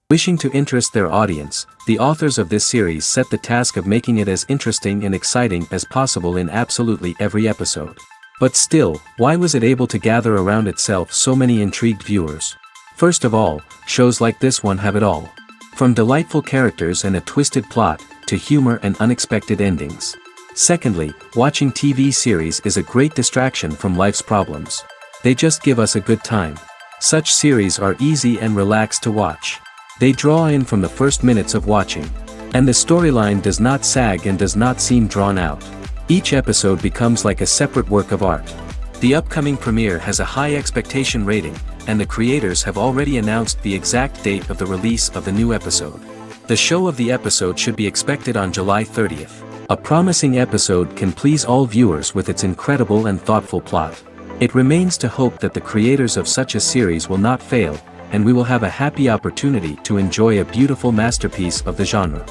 Wishing to interest their audience, the authors of this series set the task of making it as interesting and exciting as possible in absolutely every episode. But still, why was it able to gather around itself so many intrigued viewers? First of all, shows like this one have it all. From delightful characters and a twisted plot, to humor and unexpected endings. Secondly, watching TV series is a great distraction from life's problems. They just give us a good time. Such series are easy and relaxed to watch. They draw in from the first minutes of watching. And the storyline does not sag and does not seem drawn out. Each episode becomes like a separate work of art. The upcoming premiere has a high expectation rating, and the creators have already announced the exact date of the release of the new episode. The show of the episode should be expected on July 30th. A promising episode can please all viewers with its incredible and thoughtful plot. It remains to hope that the creators of such a series will not fail, and we will have a happy opportunity to enjoy a beautiful masterpiece of the genre.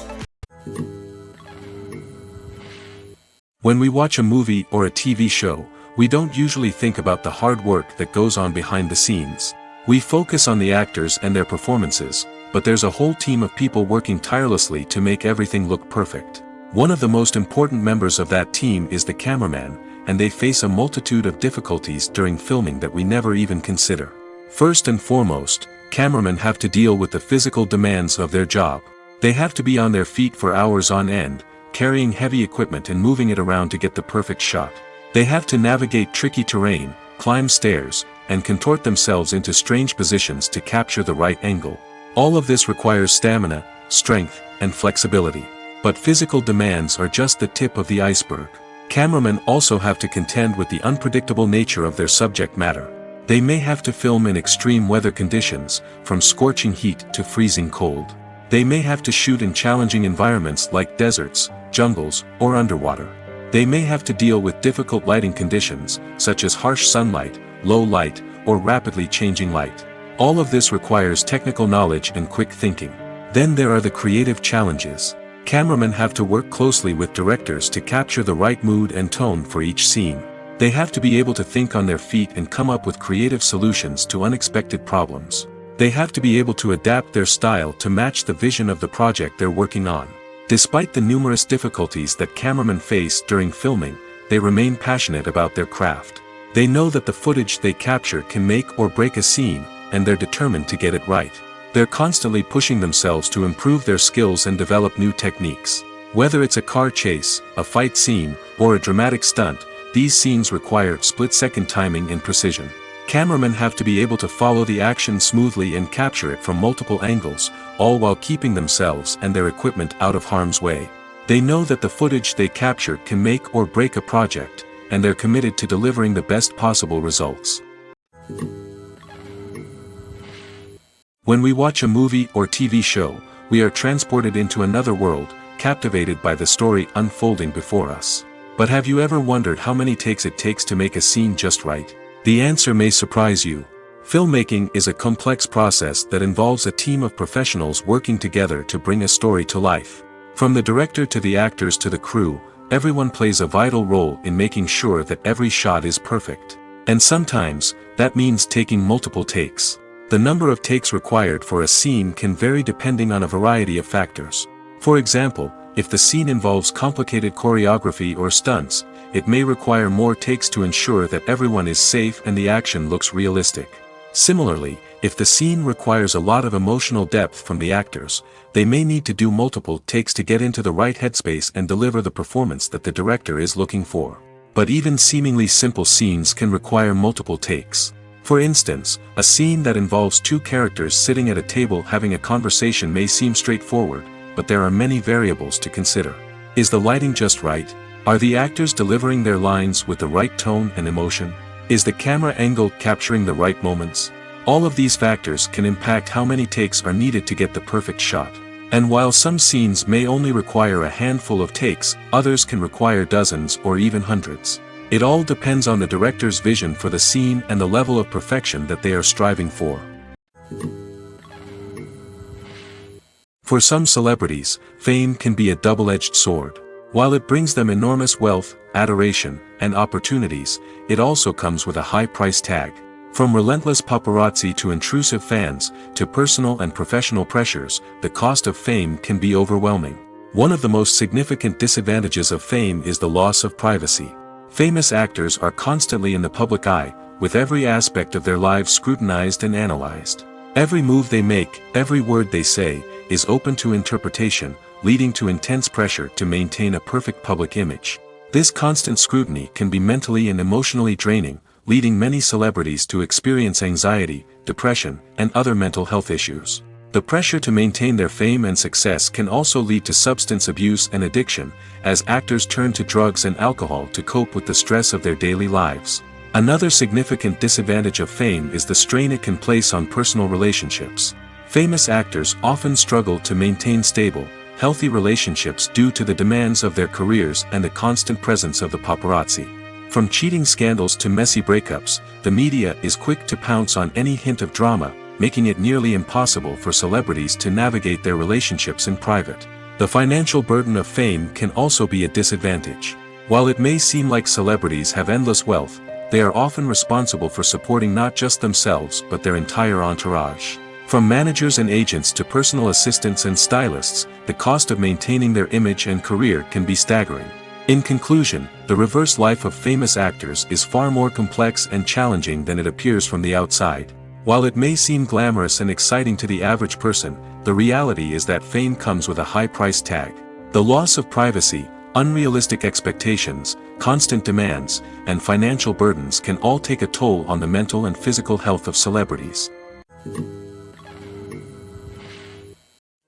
When we watch a movie or a TV show, we don't usually think about the hard work that goes on behind the scenes. We focus on the actors and their performances, but there's a whole team of people working tirelessly to make everything look perfect. One of the most important members of that team is the cameraman, and they face a multitude of difficulties during filming that we never even consider. First and foremost, cameramen have to deal with the physical demands of their job. They have to be on their feet for hours on end, carrying heavy equipment and moving it around to get the perfect shot. They have to navigate tricky terrain, climb stairs, and contort themselves into strange positions to capture the right angle. All of this requires stamina, strength, and flexibility. But physical demands are just the tip of the iceberg. Cameramen also have to contend with the unpredictable nature of their subject matter. They may have to film in extreme weather conditions, from scorching heat to freezing cold. They may have to shoot in challenging environments like deserts, jungles, or underwater. They may have to deal with difficult lighting conditions, such as harsh sunlight, low light, or rapidly changing light. All of this requires technical knowledge and quick thinking. Then there are the creative challenges. Cameramen have to work closely with directors to capture the right mood and tone for each scene. They have to be able to think on their feet and come up with creative solutions to unexpected problems. They have to be able to adapt their style to match the vision of the project they're working on. Despite the numerous difficulties that cameramen face during filming, they remain passionate about their craft. They know that the footage they capture can make or break a scene, and they're determined to get it right. They're constantly pushing themselves to improve their skills and develop new techniques. Whether it's a car chase, a fight scene, or a dramatic stunt, these scenes require split-second timing and precision. Cameramen have to be able to follow the action smoothly and capture it from multiple angles, all while keeping themselves and their equipment out of harm's way. They know that the footage they capture can make or break a project, and they're committed to delivering the best possible results. When we watch a movie or TV show, we are transported into another world, captivated by the story unfolding before us. But have you ever wondered how many takes it takes to make a scene just right? The answer may surprise you. Filmmaking is a complex process that involves a team of professionals working together to bring a story to life. From the director to the actors to the crew, everyone plays a vital role in making sure that every shot is perfect. And sometimes, that means taking multiple takes. The number of takes required for a scene can vary depending on a variety of factors. For example, if the scene involves complicated choreography or stunts, it may require more takes to ensure that everyone is safe and the action looks realistic. Similarly, if the scene requires a lot of emotional depth from the actors, they may need to do multiple takes to get into the right headspace and deliver the performance that the director is looking for. But even seemingly simple scenes can require multiple takes. For instance, a scene that involves two characters sitting at a table having a conversation may seem straightforward, but there are many variables to consider. Is the lighting just right? Are the actors delivering their lines with the right tone and emotion? Is the camera angle capturing the right moments? All of these factors can impact how many takes are needed to get the perfect shot. And while some scenes may only require a handful of takes, others can require dozens or even hundreds. It all depends on the director's vision for the scene and the level of perfection that they are striving for. For some celebrities, fame can be a double-edged sword. While it brings them enormous wealth, adoration, and opportunities, it also comes with a high price tag. From relentless paparazzi to intrusive fans, to personal and professional pressures, the cost of fame can be overwhelming. One of the most significant disadvantages of fame is the loss of privacy. Famous actors are constantly in the public eye, with every aspect of their lives scrutinized and analyzed. Every move they make, every word they say, is open to interpretation, leading to intense pressure to maintain a perfect public image. This constant scrutiny can be mentally and emotionally draining, leading many celebrities to experience anxiety, depression, and other mental health issues. The pressure to maintain their fame and success can also lead to substance abuse and addiction, as actors turn to drugs and alcohol to cope with the stress of their daily lives. Another significant disadvantage of fame is the strain it can place on personal relationships. Famous actors often struggle to maintain stable, healthy relationships due to the demands of their careers and the constant presence of the paparazzi. From cheating scandals to messy breakups, the media is quick to pounce on any hint of drama, making it nearly impossible for celebrities to navigate their relationships in private. The financial burden of fame can also be a disadvantage. While it may seem like celebrities have endless wealth, they are often responsible for supporting not just themselves but their entire entourage. From managers and agents to personal assistants and stylists, the cost of maintaining their image and career can be staggering. In conclusion, the reverse life of famous actors is far more complex and challenging than it appears from the outside. While it may seem glamorous and exciting to the average person, the reality is that fame comes with a high price tag. The loss of privacy, unrealistic expectations, constant demands, and financial burdens can all take a toll on the mental and physical health of celebrities.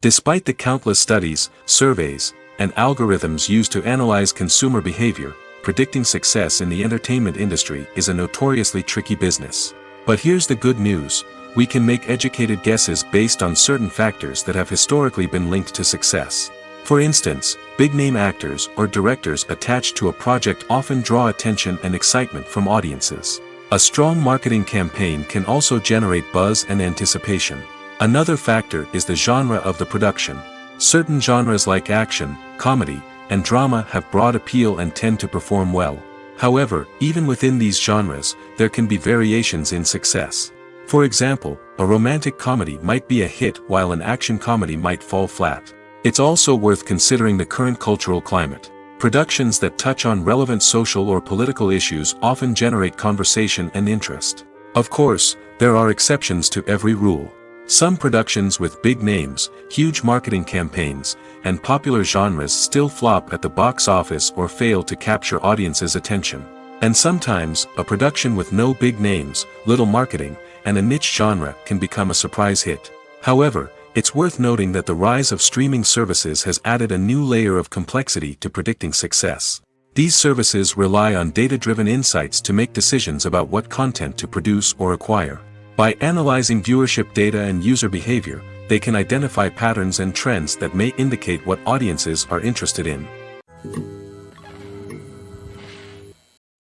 Despite the countless studies, surveys, and algorithms used to analyze consumer behavior, predicting success in the entertainment industry is a notoriously tricky business. But here's the good news: we can make educated guesses based on certain factors that have historically been linked to success. For instance, big-name actors or directors attached to a project often draw attention and excitement from audiences. A strong marketing campaign can also generate buzz and anticipation. Another factor is the genre of the production. Certain genres like action, comedy, and drama have broad appeal and tend to perform well. However, even within these genres, there can be variations in success. For example, a romantic comedy might be a hit while an action comedy might fall flat. It's also worth considering the current cultural climate. Productions that touch on relevant social or political issues often generate conversation and interest. Of course, there are exceptions to every rule. Some productions with big names, huge marketing campaigns, and popular genres still flop at the box office or fail to capture audiences' attention. And sometimes, a production with no big names, little marketing, and a niche genre can become a surprise hit. However, it's worth noting that the rise of streaming services has added a new layer of complexity to predicting success. These services rely on data-driven insights to make decisions about what content to produce or acquire. By analyzing viewership data and user behavior, they can identify patterns and trends that may indicate what audiences are interested in.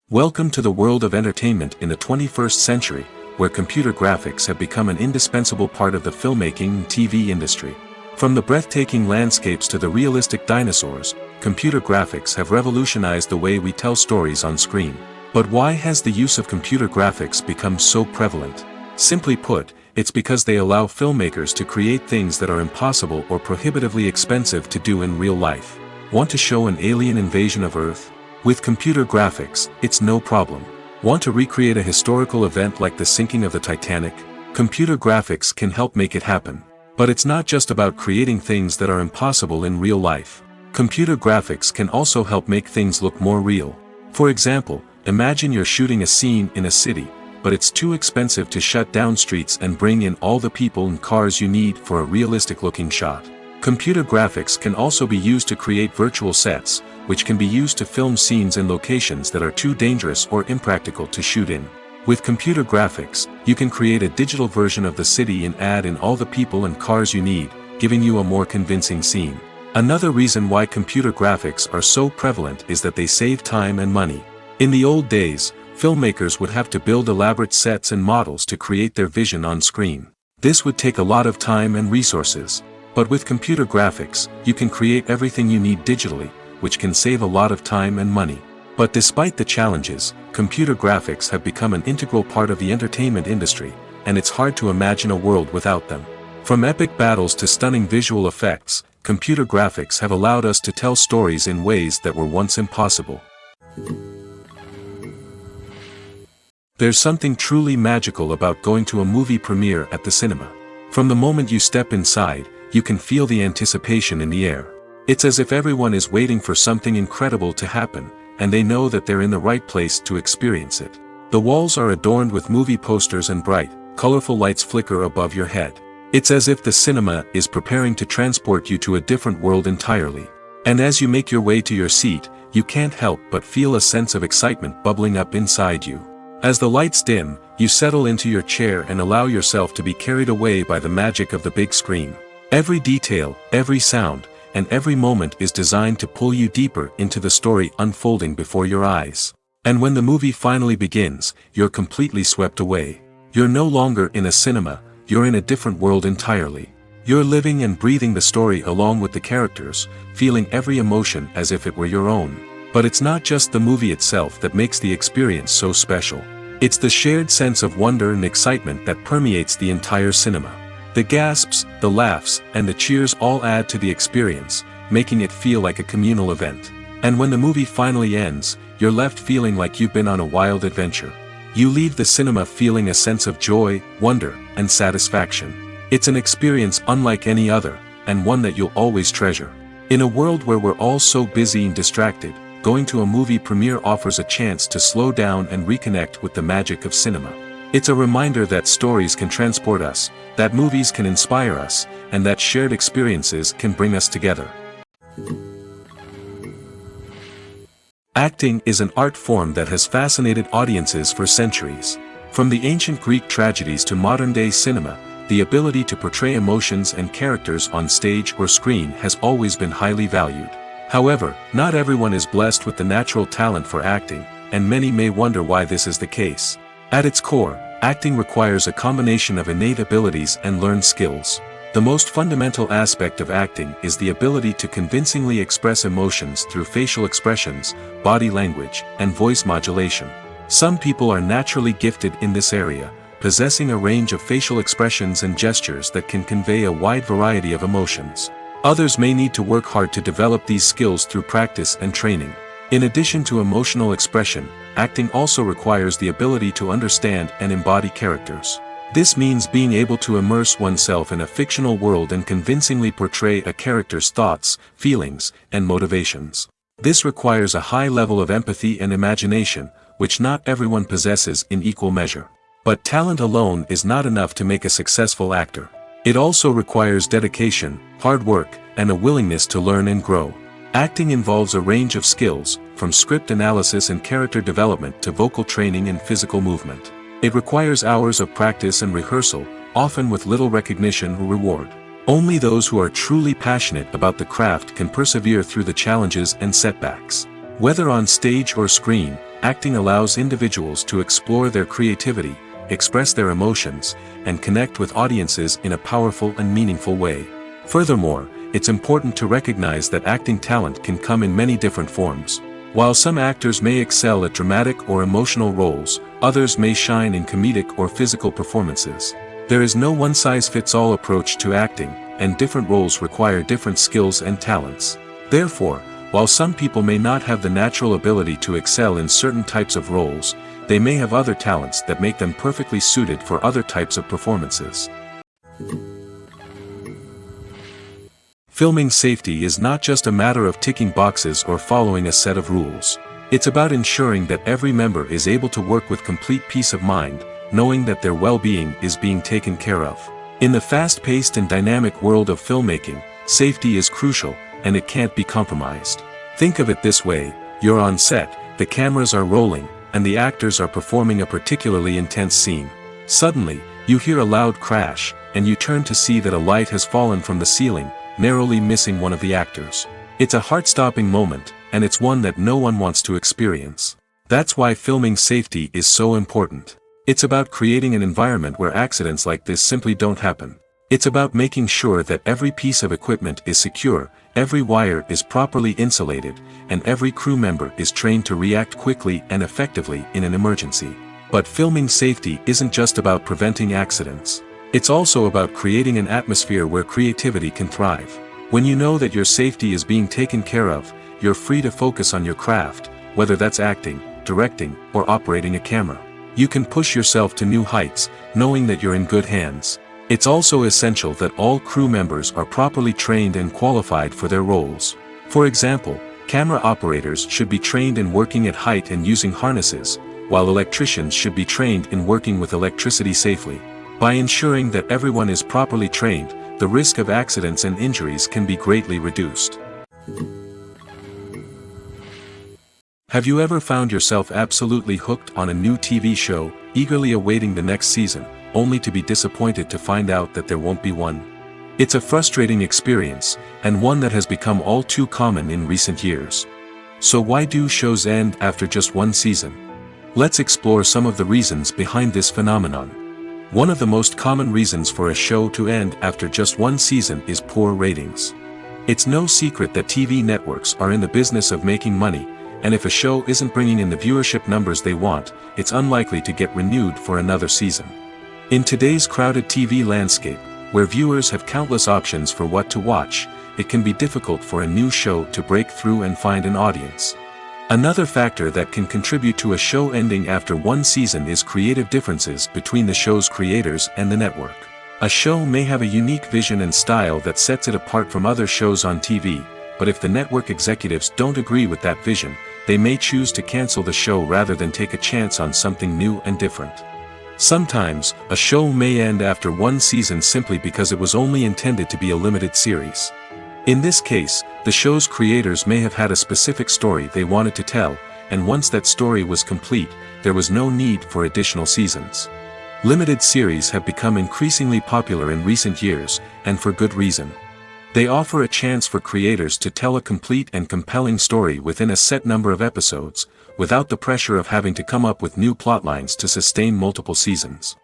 Welcome to the world of entertainment in the 21st century, where computer graphics have become an indispensable part of the filmmaking and TV industry. From the breathtaking landscapes to the realistic dinosaurs, computer graphics have revolutionized the way we tell stories on screen. But why has the use of computer graphics become so prevalent? Simply put, it's because they allow filmmakers to create things that are impossible or prohibitively expensive to do in real life. Want to show an alien invasion of Earth? With computer graphics, it's no problem. Want to recreate a historical event like the sinking of the Titanic? Computer graphics can help make it happen. But it's not just about creating things that are impossible in real life. Computer graphics can also help make things look more real. For example, imagine you're shooting a scene in a city, but it's too expensive to shut down streets and bring in all the people and cars you need for a realistic-looking shot. Computer graphics can also be used to create virtual sets, which can be used to film scenes in locations that are too dangerous or impractical to shoot in. With computer graphics, you can create a digital version of the city and add in all the people and cars you need, giving you a more convincing scene. Another reason why computer graphics are so prevalent is that they save time and money. In the old days, filmmakers would have to build elaborate sets and models to create their vision on screen. This would take a lot of time and resources. But with computer graphics, you can create everything you need digitally, which can save a lot of time and money. But despite the challenges, computer graphics have become an integral part of the entertainment industry, and it's hard to imagine a world without them. From epic battles to stunning visual effects, computer graphics have allowed us to tell stories in ways that were once impossible. There's something truly magical about going to a movie premiere at the cinema. From the moment you step inside, you can feel the anticipation in the air. It's as if everyone is waiting for something incredible to happen, and they know that they're in the right place to experience it. The walls are adorned with movie posters and bright, colorful lights flicker above your head. It's as if the cinema is preparing to transport you to a different world entirely. And as you make your way to your seat, you can't help but feel a sense of excitement bubbling up inside you. As the lights dim, you settle into your chair and allow yourself to be carried away by the magic of the big screen. Every detail, every sound, and every moment is designed to pull you deeper into the story unfolding before your eyes. And when the movie finally begins, you're completely swept away. You're no longer in a cinema, you're in a different world entirely. You're living and breathing the story along with the characters, feeling every emotion as if it were your own. But it's not just the movie itself that makes the experience so special. It's the shared sense of wonder and excitement that permeates the entire cinema. The gasps, the laughs, and the cheers all add to the experience, making it feel like a communal event. And when the movie finally ends, you're left feeling like you've been on a wild adventure. You leave the cinema feeling a sense of joy, wonder, and satisfaction. It's an experience unlike any other, and one that you'll always treasure. In a world where we're all so busy and distracted, going to a movie premiere offers a chance to slow down and reconnect with the magic of cinema. It's a reminder that stories can transport us, that movies can inspire us, and that shared experiences can bring us together. Acting is an art form that has fascinated audiences for centuries. From the ancient Greek tragedies to modern-day cinema, the ability to portray emotions and characters on stage or screen has always been highly valued. However, not everyone is blessed with the natural talent for acting, and many may wonder why this is the case. At its core, acting requires a combination of innate abilities and learned skills. The most fundamental aspect of acting is the ability to convincingly express emotions through facial expressions, body language, and voice modulation. Some people are naturally gifted in this area, possessing a range of facial expressions and gestures that can convey a wide variety of emotions. Others may need to work hard to develop these skills through practice and training. In addition to emotional expression, acting also requires the ability to understand and embody characters. This means being able to immerse oneself in a fictional world and convincingly portray a character's thoughts, feelings, and motivations. This requires a high level of empathy and imagination, which not everyone possesses in equal measure. But talent alone is not enough to make a successful actor. It also requires dedication, hard work, and a willingness to learn and grow. Acting involves a range of skills, from script analysis and character development to vocal training and physical movement. It requires hours of practice and rehearsal, often with little recognition or reward. Only those who are truly passionate about the craft can persevere through the challenges and setbacks. Whether on stage or screen, acting allows individuals to explore their creativity, express their emotions, and connect with audiences in a powerful and meaningful way. Furthermore, it's important to recognize that acting talent can come in many different forms. While some actors may excel at dramatic or emotional roles, others may shine in comedic or physical performances. There is no one-size-fits-all approach to acting, and different roles require different skills and talents. Therefore, while some people may not have the natural ability to excel in certain types of roles, they may have other talents that make them perfectly suited for other types of performances. Filming safety is not just a matter of ticking boxes or following a set of rules. It's about ensuring that every member is able to work with complete peace of mind, knowing that their well-being is being taken care of. In the fast-paced and dynamic world of filmmaking, safety is crucial, and it can't be compromised. Think of it this way: you're on set, the cameras are rolling, and the actors are performing a particularly intense scene. Suddenly, you hear a loud crash, and you turn to see that a light has fallen from the ceiling, narrowly missing one of the actors. It's a heart-stopping moment, and it's one that no one wants to experience. That's why filming safety is so important. It's about creating an environment where accidents like this simply don't happen. It's about making sure that every piece of equipment is secure, every wire is properly insulated, and every crew member is trained to react quickly and effectively in an emergency. But filming safety isn't just about preventing accidents. It's also about creating an atmosphere where creativity can thrive. When you know that your safety is being taken care of, you're free to focus on your craft, whether that's acting, directing, or operating a camera. You can push yourself to new heights, knowing that you're in good hands. It's also essential that all crew members are properly trained and qualified for their roles. For example, camera operators should be trained in working at height and using harnesses, while electricians should be trained in working with electricity safely. By ensuring that everyone is properly trained, the risk of accidents and injuries can be greatly reduced. Have you ever found yourself absolutely hooked on a new TV show, eagerly awaiting the next season, only to be disappointed to find out that there won't be one? It's a frustrating experience, and one that has become all too common in recent years. So why do shows end after just one season? Let's explore some of the reasons behind this phenomenon. One of the most common reasons for a show to end after just one season is poor ratings. It's no secret that TV networks are in the business of making money, and if a show isn't bringing in the viewership numbers they want, it's unlikely to get renewed for another season. In today's crowded TV landscape, where viewers have countless options for what to watch, it can be difficult for a new show to break through and find an audience. Another factor that can contribute to a show ending after one season is creative differences between the show's creators and the network. A show may have a unique vision and style that sets it apart from other shows on TV, but if the network executives don't agree with that vision, they may choose to cancel the show rather than take a chance on something new and different. Sometimes, a show may end after one season simply because it was only intended to be a limited series. In this case, the show's creators may have had a specific story they wanted to tell, and once that story was complete, there was no need for additional seasons. Limited series have become increasingly popular in recent years, and for good reason. They offer a chance for creators to tell a complete and compelling story within a set number of episodes, without the pressure of having to come up with new plotlines to sustain multiple seasons.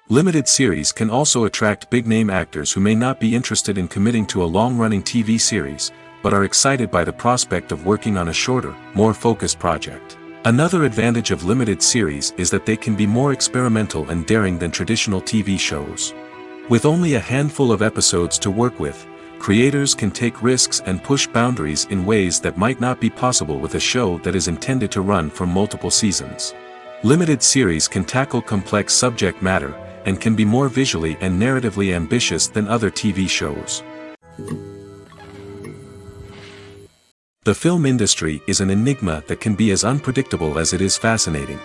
Limited series can also attract big-name actors who may not be interested in committing to a long-running TV series, but are excited by the prospect of working on a shorter, more focused project. Another advantage of limited series is that they can be more experimental and daring than traditional TV shows. With only a handful of episodes to work with, creators can take risks and push boundaries in ways that might not be possible with a show that is intended to run for multiple seasons. Limited series can tackle complex subject matter, and can be more visually and narratively ambitious than other TV shows. The film industry is an enigma that can be as unpredictable as it is fascinating.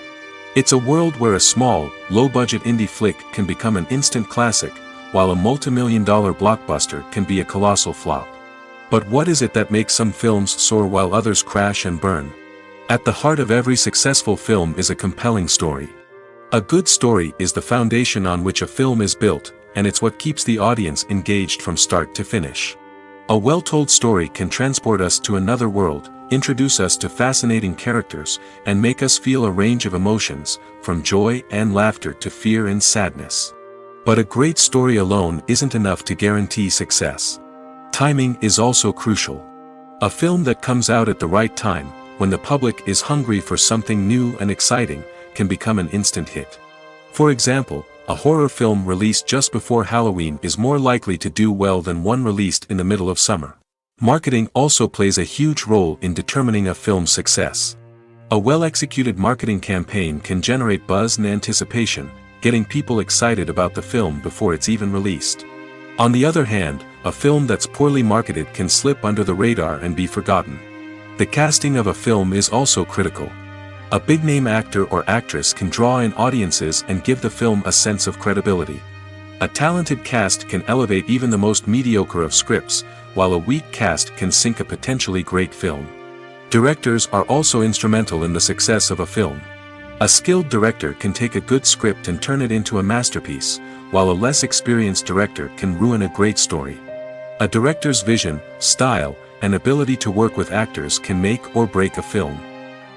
It's a world where a small, low-budget indie flick can become an instant classic, while a multi-million-dollar blockbuster can be a colossal flop. But what is it that makes some films soar while others crash and burn? At the heart of every successful film is a compelling story. A good story is the foundation on which a film is built, and it's what keeps the audience engaged from start to finish. A well-told story can transport us to another world, introduce us to fascinating characters, and make us feel a range of emotions, from joy and laughter to fear and sadness. But a great story alone isn't enough to guarantee success. Timing is also crucial. A film that comes out at the right time, when the public is hungry for something new and exciting, can become an instant hit. For example, a horror film released just before Halloween is more likely to do well than one released in the middle of summer. Marketing also plays a huge role in determining a film's success. A well-executed marketing campaign can generate buzz and anticipation, getting people excited about the film before it's even released. On the other hand, a film that's poorly marketed can slip under the radar and be forgotten. The casting of a film is also critical. A big-name actor or actress can draw in audiences and give the film a sense of credibility. A talented cast can elevate even the most mediocre of scripts, while a weak cast can sink a potentially great film. Directors are also instrumental in the success of a film. A skilled director can take a good script and turn it into a masterpiece, while a less experienced director can ruin a great story. A director's vision, style, and ability to work with actors can make or break a film.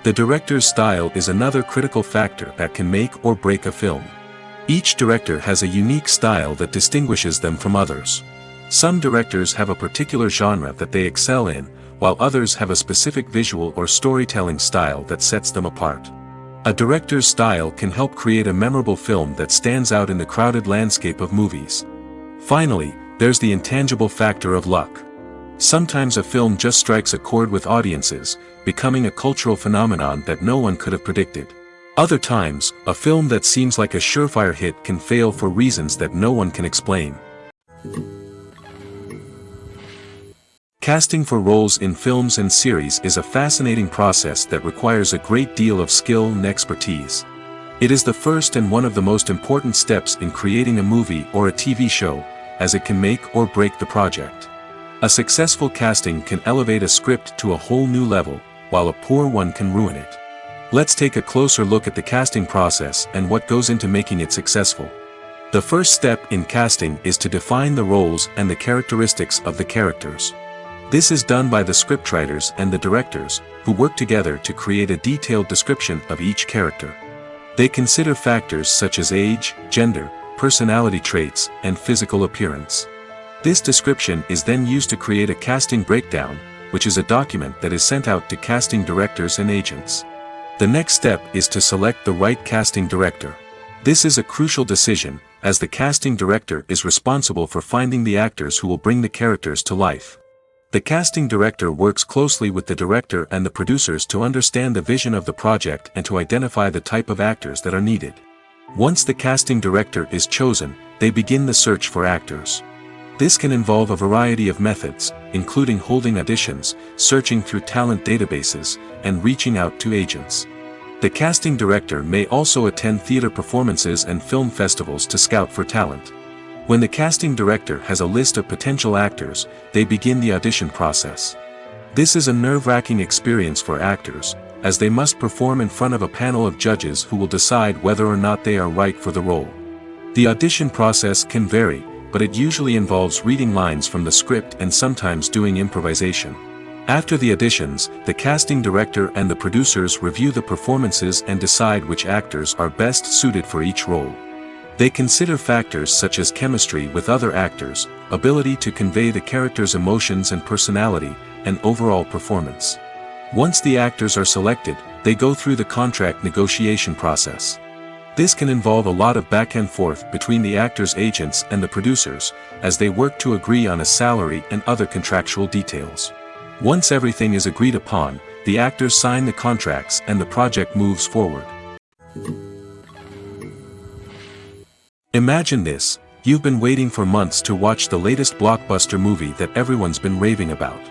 The director's style is another critical factor that can make or break a film. Each director has a unique style that distinguishes them from others. Some directors have a particular genre that they excel in, while others have a specific visual or storytelling style that sets them apart. A director's style can help create a memorable film that stands out in the crowded landscape of movies. Finally, there's the intangible factor of luck. Sometimes a film just strikes a chord with audiences, becoming a cultural phenomenon that no one could have predicted. Other times, a film that seems like a surefire hit can fail for reasons that no one can explain. Casting for roles in films and series is a fascinating process that requires a great deal of skill and expertise. It is the first and one of the most important steps in creating a movie or a TV show, as it can make or break the project. A successful casting can elevate a script to a whole new level, while a poor one can ruin it. Let's take a closer look at the casting process and what goes into making it successful. The first step in casting is to define the roles and the characteristics of the characters. This is done by the scriptwriters and the directors, who work together to create a detailed description of each character. They consider factors such as age, gender, personality traits, and physical appearance. This description is then used to create a casting breakdown, which is a document that is sent out to casting directors and agents. The next step is to select the right casting director. This is a crucial decision, as the casting director is responsible for finding the actors who will bring the characters to life. The casting director works closely with the director and the producers to understand the vision of the project and to identify the type of actors that are needed. Once the casting director is chosen, they begin the search for actors. This can involve a variety of methods, including holding auditions, searching through talent databases, and reaching out to agents. The casting director may also attend theater performances and film festivals to scout for talent. When the casting director has a list of potential actors, they begin the audition process. This is a nerve-wracking experience for actors, as they must perform in front of a panel of judges who will decide whether or not they are right for the role. The audition process can vary, but it usually involves reading lines from the script and sometimes doing improvisation. After the auditions, the casting director and the producers review the performances and decide which actors are best suited for each role. They consider factors such as chemistry with other actors, ability to convey the character's emotions and personality, and overall performance. Once the actors are selected, they go through the contract negotiation process. This can involve a lot of back and forth between the actors' agents and the producers, as they work to agree on a salary and other contractual details. Once everything is agreed upon, the actors sign the contracts and the project moves forward. Imagine this: you've been waiting for months to watch the latest blockbuster movie that everyone's been raving about.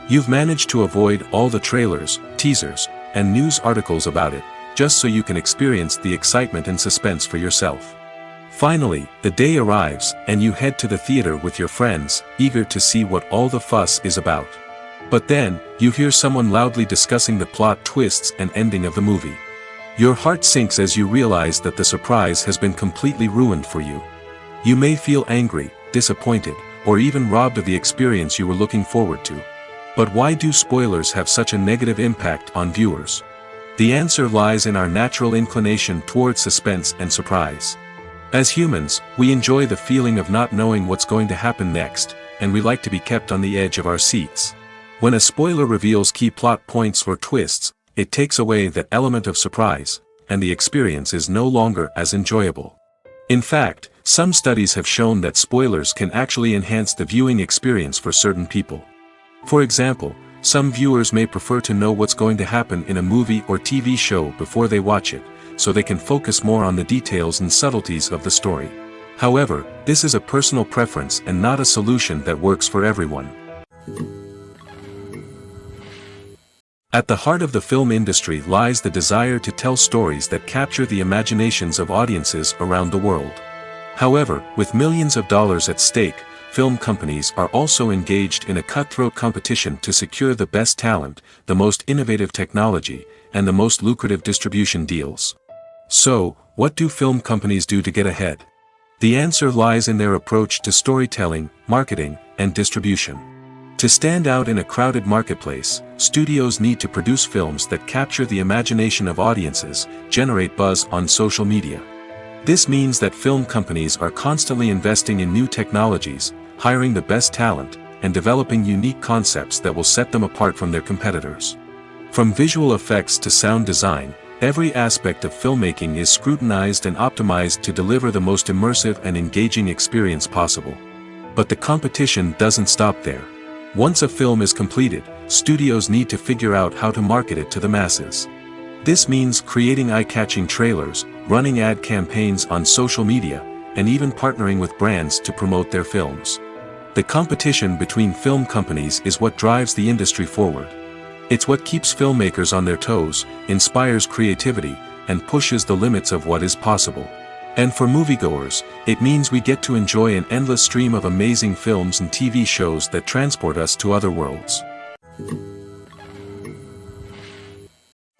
You've managed to avoid all the trailers, teasers, and news articles about it, just so you can experience the excitement and suspense for yourself. Finally, the day arrives, and you head to the theater with your friends, eager to see what all the fuss is about. But then, you hear someone loudly discussing the plot twists and ending of the movie. Your heart sinks as you realize that the surprise has been completely ruined for you. You may feel angry, disappointed, or even robbed of the experience you were looking forward to. But why do spoilers have such a negative impact on viewers? The answer lies in our natural inclination towards suspense and surprise. As humans, we enjoy the feeling of not knowing what's going to happen next, and we like to be kept on the edge of our seats. When a spoiler reveals key plot points or twists, it takes away that element of surprise, and the experience is no longer as enjoyable. In fact, some studies have shown that spoilers can actually enhance the viewing experience for certain people. For example, some viewers may prefer to know what's going to happen in a movie or TV show before they watch it, so they can focus more on the details and subtleties of the story. However, this is a personal preference and not a solution that works for everyone. At the heart of the film industry lies the desire to tell stories that capture the imaginations of audiences around the world. However, with millions of dollars at stake, film companies are also engaged in a cutthroat competition to secure the best talent, the most innovative technology, and the most lucrative distribution deals. So, what do film companies do to get ahead? The answer lies in their approach to storytelling, marketing, and distribution. To stand out in a crowded marketplace, studios need to produce films that capture the imagination of audiences, generate buzz on social media. This means that film companies are constantly investing in new technologies, hiring the best talent, and developing unique concepts that will set them apart from their competitors. From visual effects to sound design, every aspect of filmmaking is scrutinized and optimized to deliver the most immersive and engaging experience possible. But the competition doesn't stop there. Once a film is completed, studios need to figure out how to market it to the masses. This means creating eye-catching trailers, running ad campaigns on social media, and even partnering with brands to promote their films. The competition between film companies is what drives the industry forward. It's what keeps filmmakers on their toes, inspires creativity, and pushes the limits of what is possible. And for moviegoers, it means we get to enjoy an endless stream of amazing films and TV shows that transport us to other worlds.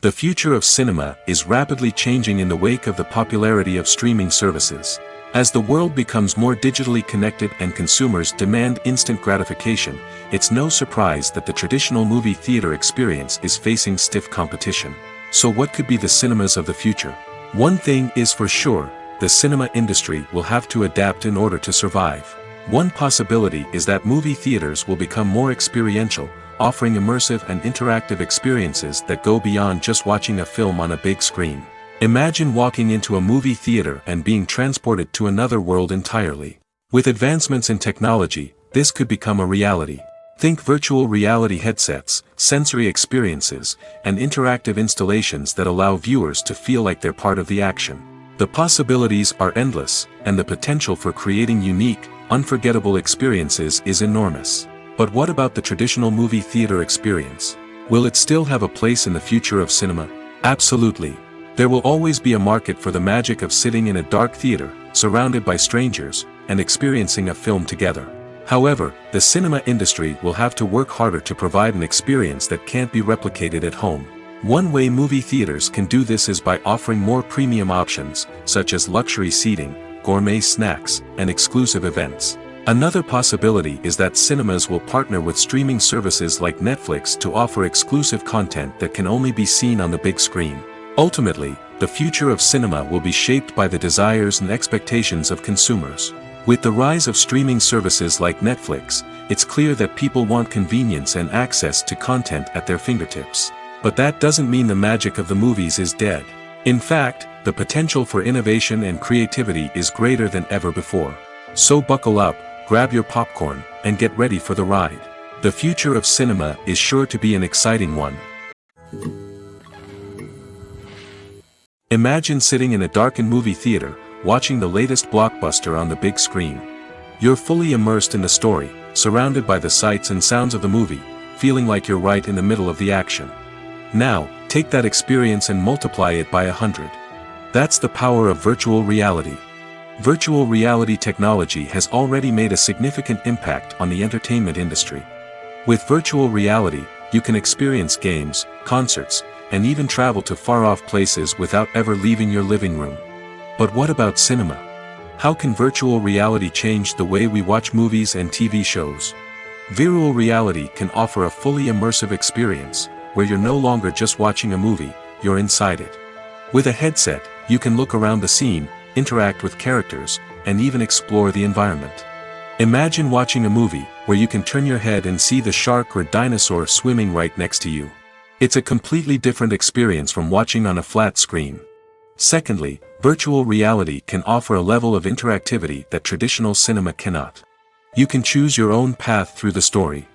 The future of cinema is rapidly changing in the wake of the popularity of streaming services. As the world becomes more digitally connected and consumers demand instant gratification, it's no surprise that the traditional movie theater experience is facing stiff competition. So what could be the cinemas of the future? One thing is for sure, the cinema industry will have to adapt in order to survive. One possibility is that movie theaters will become more experiential, offering immersive and interactive experiences that go beyond just watching a film on a big screen. Imagine walking into a movie theater and being transported to another world entirely. With advancements in technology, this could become a reality. Think virtual reality headsets, sensory experiences, and interactive installations that allow viewers to feel like they're part of the action. The possibilities are endless, and the potential for creating unique, unforgettable experiences is enormous. But what about the traditional movie theater experience? Will it still have a place in the future of cinema? Absolutely. There will always be a market for the magic of sitting in a dark theater, surrounded by strangers, and experiencing a film together. However, the cinema industry will have to work harder to provide an experience that can't be replicated at home. One way movie theaters can do this is by offering more premium options, such as luxury seating, gourmet snacks, and exclusive events. Another possibility is that cinemas will partner with streaming services like Netflix to offer exclusive content that can only be seen on the big screen. Ultimately, the future of cinema will be shaped by the desires and expectations of consumers. With the rise of streaming services like Netflix, it's clear that people want convenience and access to content at their fingertips. But that doesn't mean the magic of the movies is dead. In fact, the potential for innovation and creativity is greater than ever before. So buckle up, grab your popcorn, and get ready for the ride. The future of cinema is sure to be an exciting one. Imagine sitting in a darkened movie theater, watching the latest blockbuster on the big screen. You're fully immersed in the story, surrounded by the sights and sounds of the movie, feeling like you're right in the middle of the action. Now, take that experience and multiply it by 100. That's the power of virtual reality. Virtual reality technology has already made a significant impact on the entertainment industry. With virtual reality, you can experience games, concerts, and even travel to far-off places without ever leaving your living room. But what about cinema? How can virtual reality change the way we watch movies and TV shows? Virtual reality can offer a fully immersive experience, where you're no longer just watching a movie, you're inside it. With a headset, you can look around the scene, interact with characters, and even explore the environment. Imagine watching a movie where you can turn your head and see the shark or dinosaur swimming right next to you. It's a completely different experience from watching on a flat screen. Secondly, virtual reality can offer a level of interactivity that traditional cinema cannot. You can choose your own path through the story.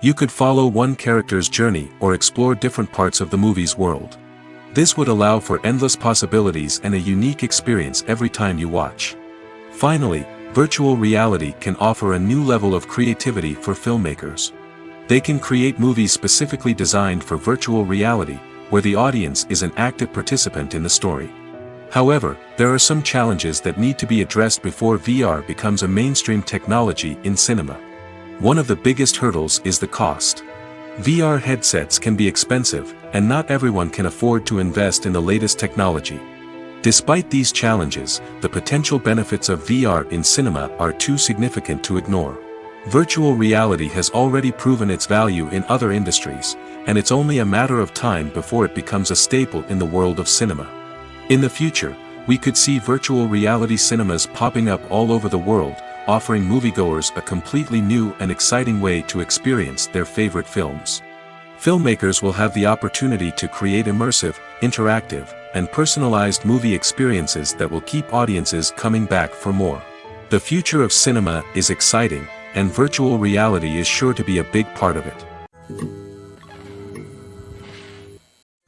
You could follow one character's journey or explore different parts of the movie's world. This would allow for endless possibilities and a unique experience every time you watch. Finally, virtual reality can offer a new level of creativity for filmmakers. They can create movies specifically designed for virtual reality, where the audience is an active participant in the story. However, there are some challenges that need to be addressed before VR becomes a mainstream technology in cinema. One of the biggest hurdles is the cost. VR headsets can be expensive, and not everyone can afford to invest in the latest technology. Despite these challenges, the potential benefits of VR in cinema are too significant to ignore. Virtual reality has already proven its value in other industries, and it's only a matter of time before it becomes a staple in the world of cinema. In the future, we could see virtual reality cinemas popping up all over the world, offering moviegoers a completely new and exciting way to experience their favorite films. Filmmakers will have the opportunity to create immersive, interactive, and personalized movie experiences that will keep audiences coming back for more. The future of cinema is exciting, and virtual reality is sure to be a big part of it.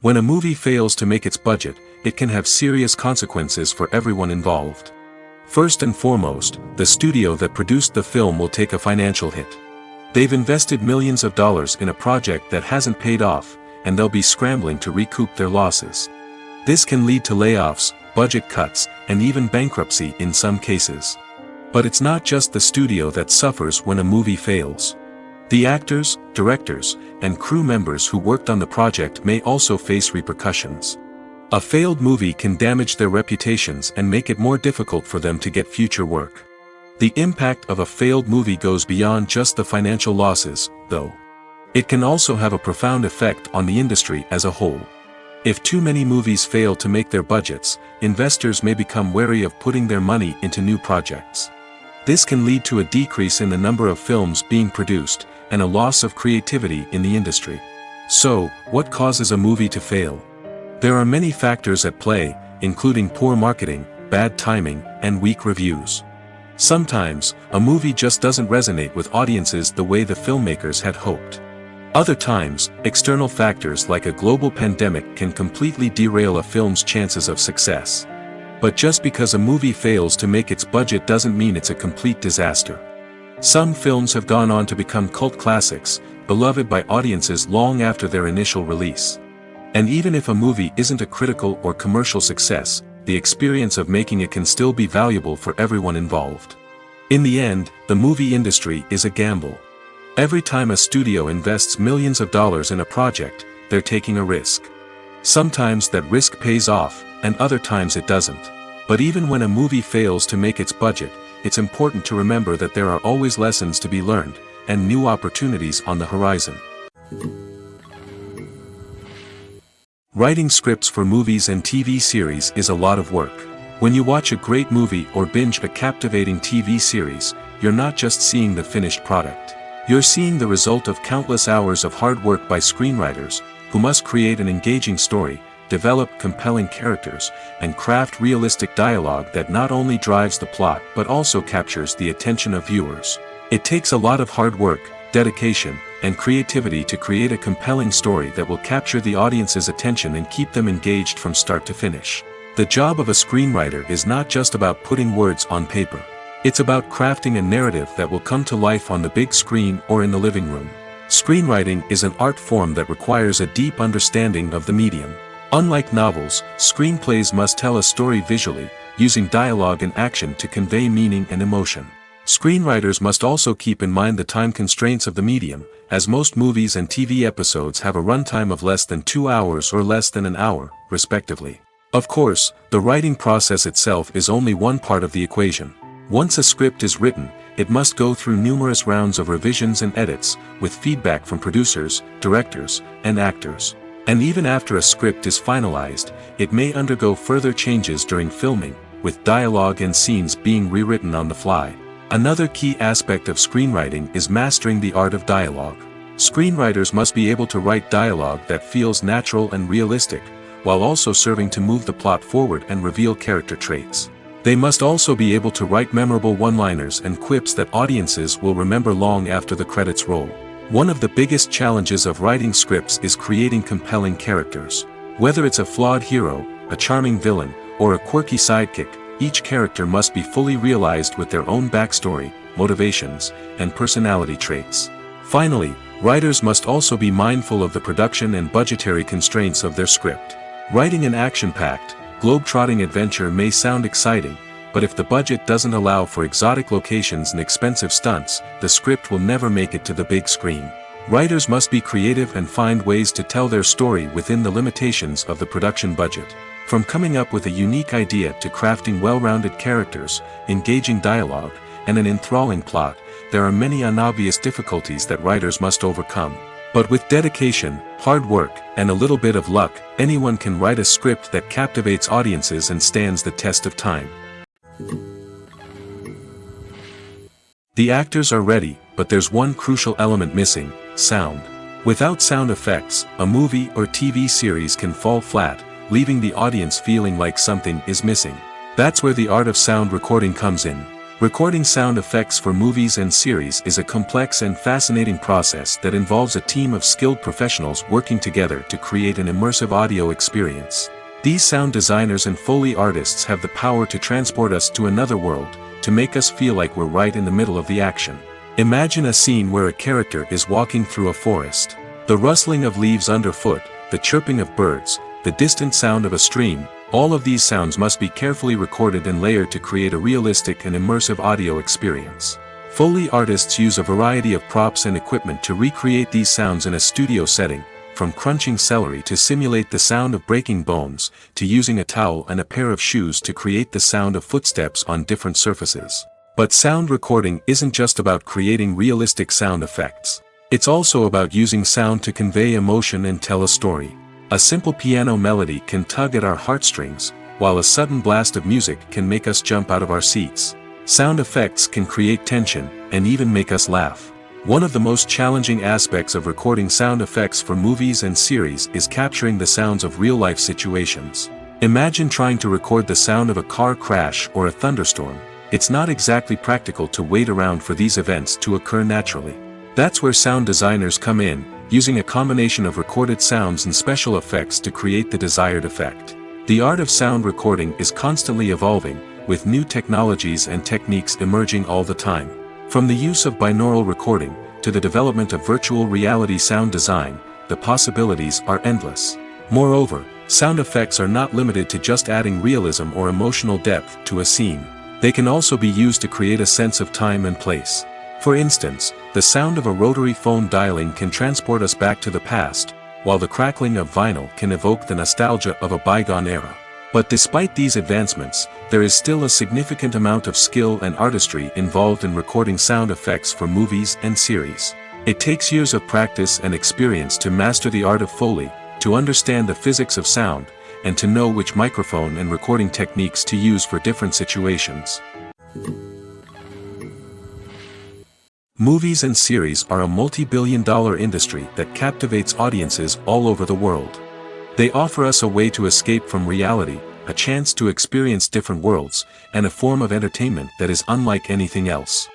When a movie fails to make its budget, it can have serious consequences for everyone involved. First and foremost, the studio that produced the film will take a financial hit. They've invested millions of dollars in a project that hasn't paid off, and they'll be scrambling to recoup their losses. This can lead to layoffs, budget cuts, and even bankruptcy in some cases. But it's not just the studio that suffers when a movie fails. The actors, directors, and crew members who worked on the project may also face repercussions. A failed movie can damage their reputations and make it more difficult for them to get future work. The impact of a failed movie goes beyond just the financial losses, though. It can also have a profound effect on the industry as a whole. If too many movies fail to make their budgets, investors may become wary of putting their money into new projects. This can lead to a decrease in the number of films being produced, and a loss of creativity in the industry. So, what causes a movie to fail? There are many factors at play, including poor marketing, bad timing, and weak reviews. Sometimes, a movie just doesn't resonate with audiences the way the filmmakers had hoped. Other times, external factors like a global pandemic can completely derail a film's chances of success. But just because a movie fails to make its budget doesn't mean it's a complete disaster. Some films have gone on to become cult classics, beloved by audiences long after their initial release. And even if a movie isn't a critical or commercial success, the experience of making it can still be valuable for everyone involved. In the end, the movie industry is a gamble. Every time a studio invests millions of dollars in a project, they're taking a risk. Sometimes that risk pays off, and other times it doesn't. But even when a movie fails to make its budget, it's important to remember that there are always lessons to be learned, and new opportunities on the horizon. Writing scripts for movies and TV series is a lot of work. When you watch a great movie or binge a captivating TV series, you're not just seeing the finished product. You're seeing the result of countless hours of hard work by screenwriters, who must create an engaging story, develop compelling characters, and craft realistic dialogue that not only drives the plot but also captures the attention of viewers. It takes a lot of hard work, dedication, and creativity to create a compelling story that will capture the audience's attention and keep them engaged from start to finish. The job of a screenwriter is not just about putting words on paper. It's about crafting a narrative that will come to life on the big screen or in the living room. Screenwriting is an art form that requires a deep understanding of the medium. Unlike novels, screenplays must tell a story visually, using dialogue and action to convey meaning and emotion. Screenwriters must also keep in mind the time constraints of the medium, as most movies and TV episodes have a runtime of less than 2 hours or less than an hour, respectively. Of course, the writing process itself is only one part of the equation. Once a script is written, it must go through numerous rounds of revisions and edits, with feedback from producers, directors, and actors. And even after a script is finalized, it may undergo further changes during filming, with dialogue and scenes being rewritten on the fly. Another key aspect of screenwriting is mastering the art of dialogue. Screenwriters must be able to write dialogue that feels natural and realistic, while also serving to move the plot forward and reveal character traits. They must also be able to write memorable one-liners and quips that audiences will remember long after the credits roll. One of the biggest challenges of writing scripts is creating compelling characters. Whether it's a flawed hero, a charming villain, or a quirky sidekick, each character must be fully realized with their own backstory, motivations, and personality traits. Finally, writers must also be mindful of the production and budgetary constraints of their script. Writing an action-packed, globe-trotting adventure may sound exciting, but if the budget doesn't allow for exotic locations and expensive stunts, the script will never make it to the big screen. Writers must be creative and find ways to tell their story within the limitations of the production budget. From coming up with a unique idea to crafting well-rounded characters, engaging dialogue, and an enthralling plot, there are many unobvious difficulties that writers must overcome. But with dedication, hard work, and a little bit of luck, anyone can write a script that captivates audiences and stands the test of time. The actors are ready, but there's one crucial element missing: sound. Without sound effects, a movie or TV series can fall flat, leaving the audience feeling like something is missing. That's where the art of sound recording comes in. Recording sound effects for movies and series is a complex and fascinating process that involves a team of skilled professionals working together to create an immersive audio experience. These sound designers and Foley artists have the power to transport us to another world, to make us feel like we're right in the middle of the action. Imagine a scene where a character is walking through a forest. The rustling of leaves underfoot, the chirping of birds, the distant sound of a stream, all of these sounds must be carefully recorded and layered to create a realistic and immersive audio experience. Foley artists use a variety of props and equipment to recreate these sounds in a studio setting, from crunching celery to simulate the sound of breaking bones, to using a towel and a pair of shoes to create the sound of footsteps on different surfaces. But sound recording isn't just about creating realistic sound effects. It's also about using sound to convey emotion and tell a story. A simple piano melody can tug at our heartstrings, while a sudden blast of music can make us jump out of our seats. Sound effects can create tension, and even make us laugh. One of the most challenging aspects of recording sound effects for movies and series is capturing the sounds of real-life situations. Imagine trying to record the sound of a car crash or a thunderstorm. It's not exactly practical to wait around for these events to occur naturally. That's where sound designers come in, using a combination of recorded sounds and special effects to create the desired effect. The art of sound recording is constantly evolving, with new technologies and techniques emerging all the time. From the use of binaural recording, to the development of virtual reality sound design, the possibilities are endless. Moreover, sound effects are not limited to just adding realism or emotional depth to a scene. They can also be used to create a sense of time and place. For instance, the sound of a rotary phone dialing can transport us back to the past, while the crackling of vinyl can evoke the nostalgia of a bygone era. But despite these advancements, there is still a significant amount of skill and artistry involved in recording sound effects for movies and series. It takes years of practice and experience to master the art of Foley, to understand the physics of sound, and to know which microphone and recording techniques to use for different situations. Movies and series are a multi-billion-dollar industry that captivates audiences all over the world. They offer us a way to escape from reality, a chance to experience different worlds, and a form of entertainment that is unlike anything else.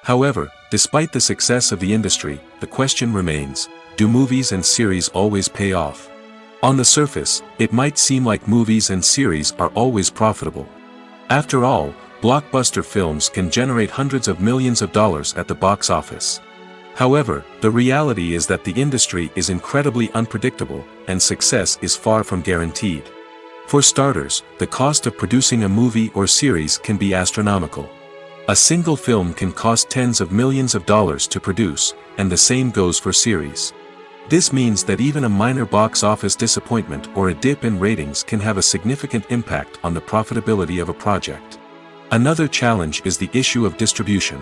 However, despite the success of the industry, the question remains: do movies and series always pay off? On the surface, it might seem like movies and series are always profitable. After all, blockbuster films can generate hundreds of millions of dollars at the box office. However, the reality is that the industry is incredibly unpredictable, and success is far from guaranteed. For starters, the cost of producing a movie or series can be astronomical. A single film can cost tens of millions of dollars to produce, and the same goes for series. This means that even a minor box office disappointment or a dip in ratings can have a significant impact on the profitability of a project. Another challenge is the issue of distribution.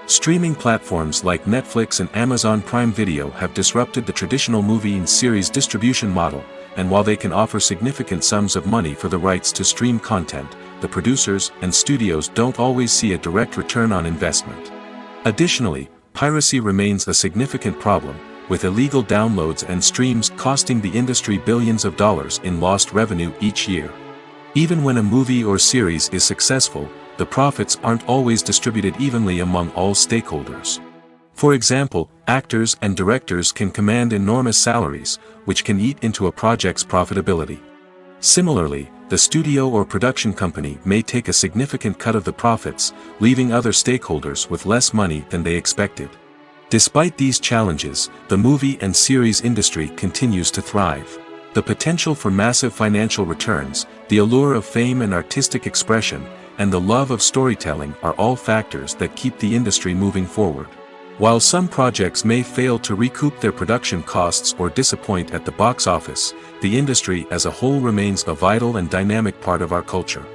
Streaming platforms like Netflix and Amazon Prime Video have disrupted the traditional movie and series distribution model, and while they can offer significant sums of money for the rights to stream content, the producers and studios don't always see a direct return on investment. Additionally, piracy remains a significant problem, with illegal downloads and streams costing the industry billions of dollars in lost revenue each year. Even when a movie or series is successful, the profits aren't always distributed evenly among all stakeholders. For example, actors and directors can command enormous salaries, which can eat into a project's profitability. Similarly, the studio or production company may take a significant cut of the profits, leaving other stakeholders with less money than they expected. Despite these challenges, the movie and series industry continues to thrive. The potential for massive financial returns, the allure of fame and artistic expression, and the love of storytelling are all factors that keep the industry moving forward. While some projects may fail to recoup their production costs or disappoint at the box office, the industry as a whole remains a vital and dynamic part of our culture.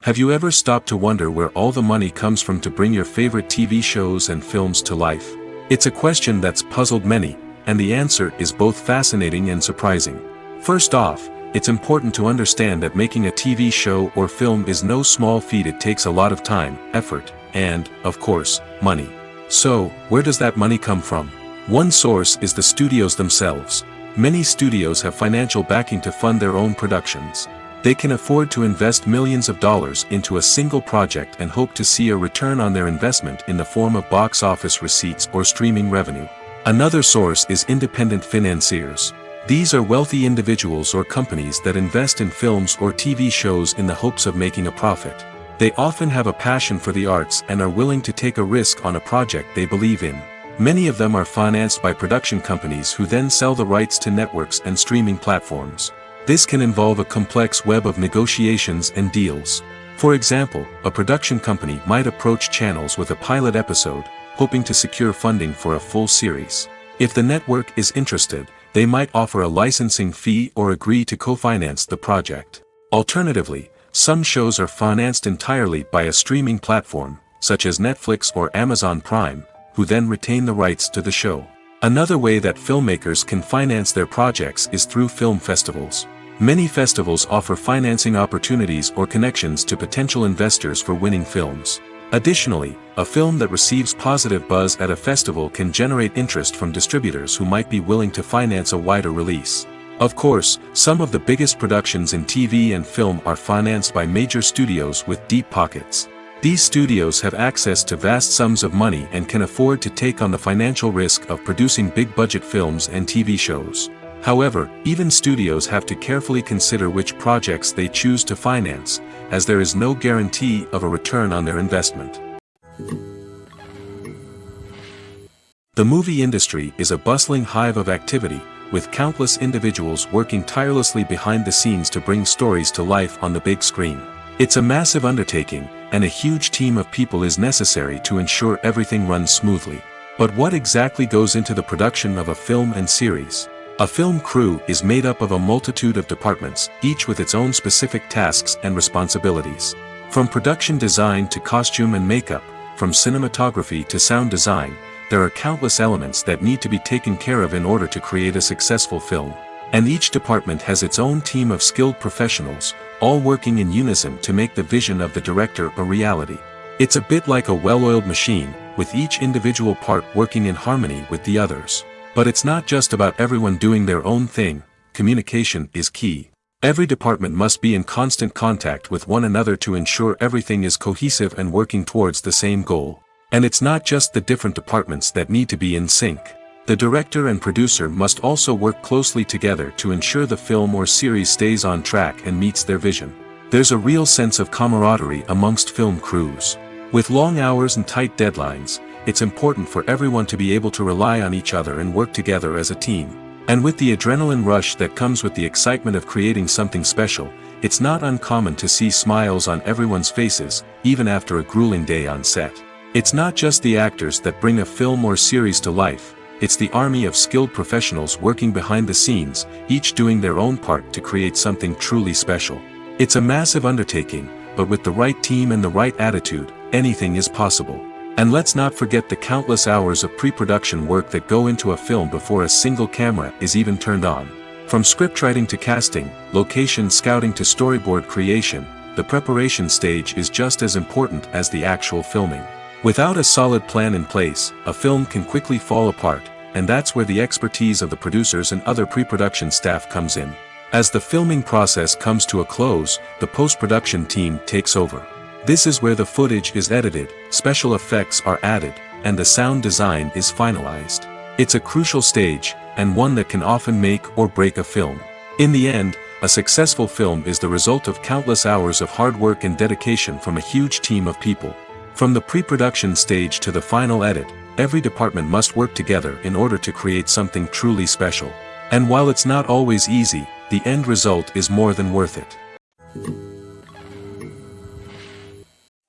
Have you ever stopped to wonder where all the money comes from to bring your favorite TV shows and films to life? It's a question that's puzzled many, and the answer is both fascinating and surprising. First off, it's important to understand that making a TV show or film is no small feat. It takes a lot of time, effort, and, of course, money. So, where does that money come from? One source is the studios themselves. Many studios have financial backing to fund their own productions. They can afford to invest millions of dollars into a single project and hope to see a return on their investment in the form of box office receipts or streaming revenue. Another source is independent financiers. These are wealthy individuals or companies that invest in films or TV shows in the hopes of making a profit. They often have a passion for the arts and are willing to take a risk on a project they believe in. Many of them are financed by production companies who then sell the rights to networks and streaming platforms. This can involve a complex web of negotiations and deals. For example, a production company might approach channels with a pilot episode, hoping to secure funding for a full series. If the network is interested, they might offer a licensing fee or agree to co-finance the project. Alternatively, some shows are financed entirely by a streaming platform, such as Netflix or Amazon Prime, who then retain the rights to the show. Another way that filmmakers can finance their projects is through film festivals. Many festivals offer financing opportunities or connections to potential investors for winning films. Additionally, a film that receives positive buzz at a festival can generate interest from distributors who might be willing to finance a wider release. Of course, some of the biggest productions in TV and film are financed by major studios with deep pockets. These studios have access to vast sums of money and can afford to take on the financial risk of producing big-budget films and TV shows. However, even studios have to carefully consider which projects they choose to finance, as there is no guarantee of a return on their investment. The movie industry is a bustling hive of activity, with countless individuals working tirelessly behind the scenes to bring stories to life on the big screen. It's a massive undertaking, and a huge team of people is necessary to ensure everything runs smoothly. But what exactly goes into the production of a film and series? A film crew is made up of a multitude of departments, each with its own specific tasks and responsibilities. From production design to costume and makeup, from cinematography to sound design, there are countless elements that need to be taken care of in order to create a successful film. And each department has its own team of skilled professionals, all working in unison to make the vision of the director a reality. It's a bit like a well-oiled machine, with each individual part working in harmony with the others. But it's not just about everyone doing their own thing. Communication is key. Every department must be in constant contact with one another to ensure everything is cohesive and working towards the same goal. And it's not just the different departments that need to be in sync. The director and producer must also work closely together to ensure the film or series stays on track and meets their vision. There's a real sense of camaraderie amongst film crews. With long hours and tight deadlines, it's important for everyone to be able to rely on each other and work together as a team. And with the adrenaline rush that comes with the excitement of creating something special, it's not uncommon to see smiles on everyone's faces, even after a grueling day on set. It's not just the actors that bring a film or series to life, it's the army of skilled professionals working behind the scenes, each doing their own part to create something truly special. It's a massive undertaking, but with the right team and the right attitude, anything is possible. And let's not forget the countless hours of pre-production work that go into a film before a single camera is even turned on. From scriptwriting to casting, location scouting to storyboard creation, the preparation stage is just as important as the actual filming. Without a solid plan in place, a film can quickly fall apart, and that's where the expertise of the producers and other pre-production staff comes in. As the filming process comes to a close, the post-production team takes over. This is where the footage is edited, special effects are added, and the sound design is finalized. It's a crucial stage, and one that can often make or break a film. In the end, a successful film is the result of countless hours of hard work and dedication from a huge team of people. From the pre-production stage to the final edit, every department must work together in order to create something truly special. And while it's not always easy, the end result is more than worth it.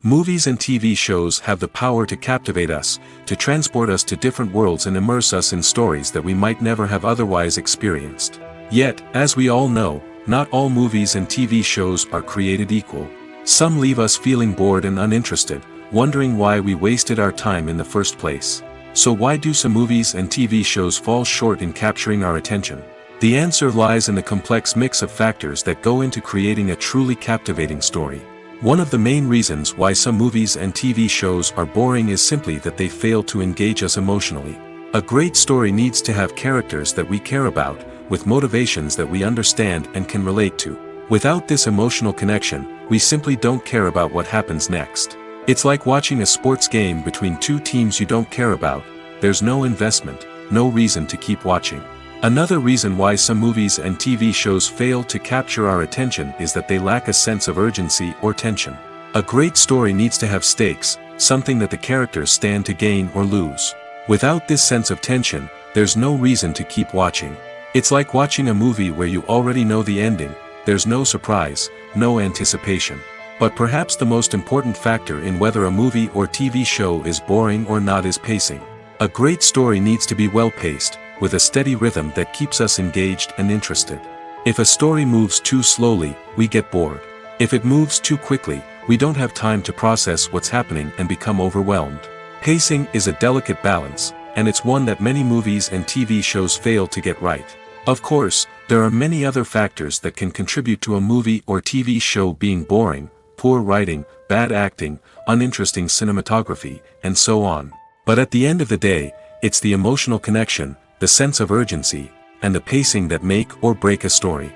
Movies and TV shows have the power to captivate us, to transport us to different worlds and immerse us in stories that we might never have otherwise experienced. Yet, as we all know, not all movies and TV shows are created equal. Some leave us feeling bored and uninterested, wondering why we wasted our time in the first place. So why do some movies and TV shows fall short in capturing our attention? The answer lies in the complex mix of factors that go into creating a truly captivating story. One of the main reasons why some movies and TV shows are boring is simply that they fail to engage us emotionally. A great story needs to have characters that we care about, with motivations that we understand and can relate to. Without this emotional connection, we simply don't care about what happens next. It's like watching a sports game between two teams you don't care about. There's no investment, no reason to keep watching. Another reason why some movies and TV shows fail to capture our attention is that they lack a sense of urgency or tension. A great story needs to have stakes, something that the characters stand to gain or lose. Without this sense of tension, there's no reason to keep watching. It's like watching a movie where you already know the ending, there's no surprise, no anticipation. But perhaps the most important factor in whether a movie or TV show is boring or not is pacing. A great story needs to be well-paced, with a steady rhythm that keeps us engaged and interested. If a story moves too slowly, we get bored. If it moves too quickly, we don't have time to process what's happening and become overwhelmed. Pacing is a delicate balance, and it's one that many movies and TV shows fail to get right. Of course, there are many other factors that can contribute to a movie or TV show being boring: poor writing, bad acting, uninteresting cinematography, and so on. But at the end of the day, it's the emotional connection, the sense of urgency, and the pacing that make or break a story.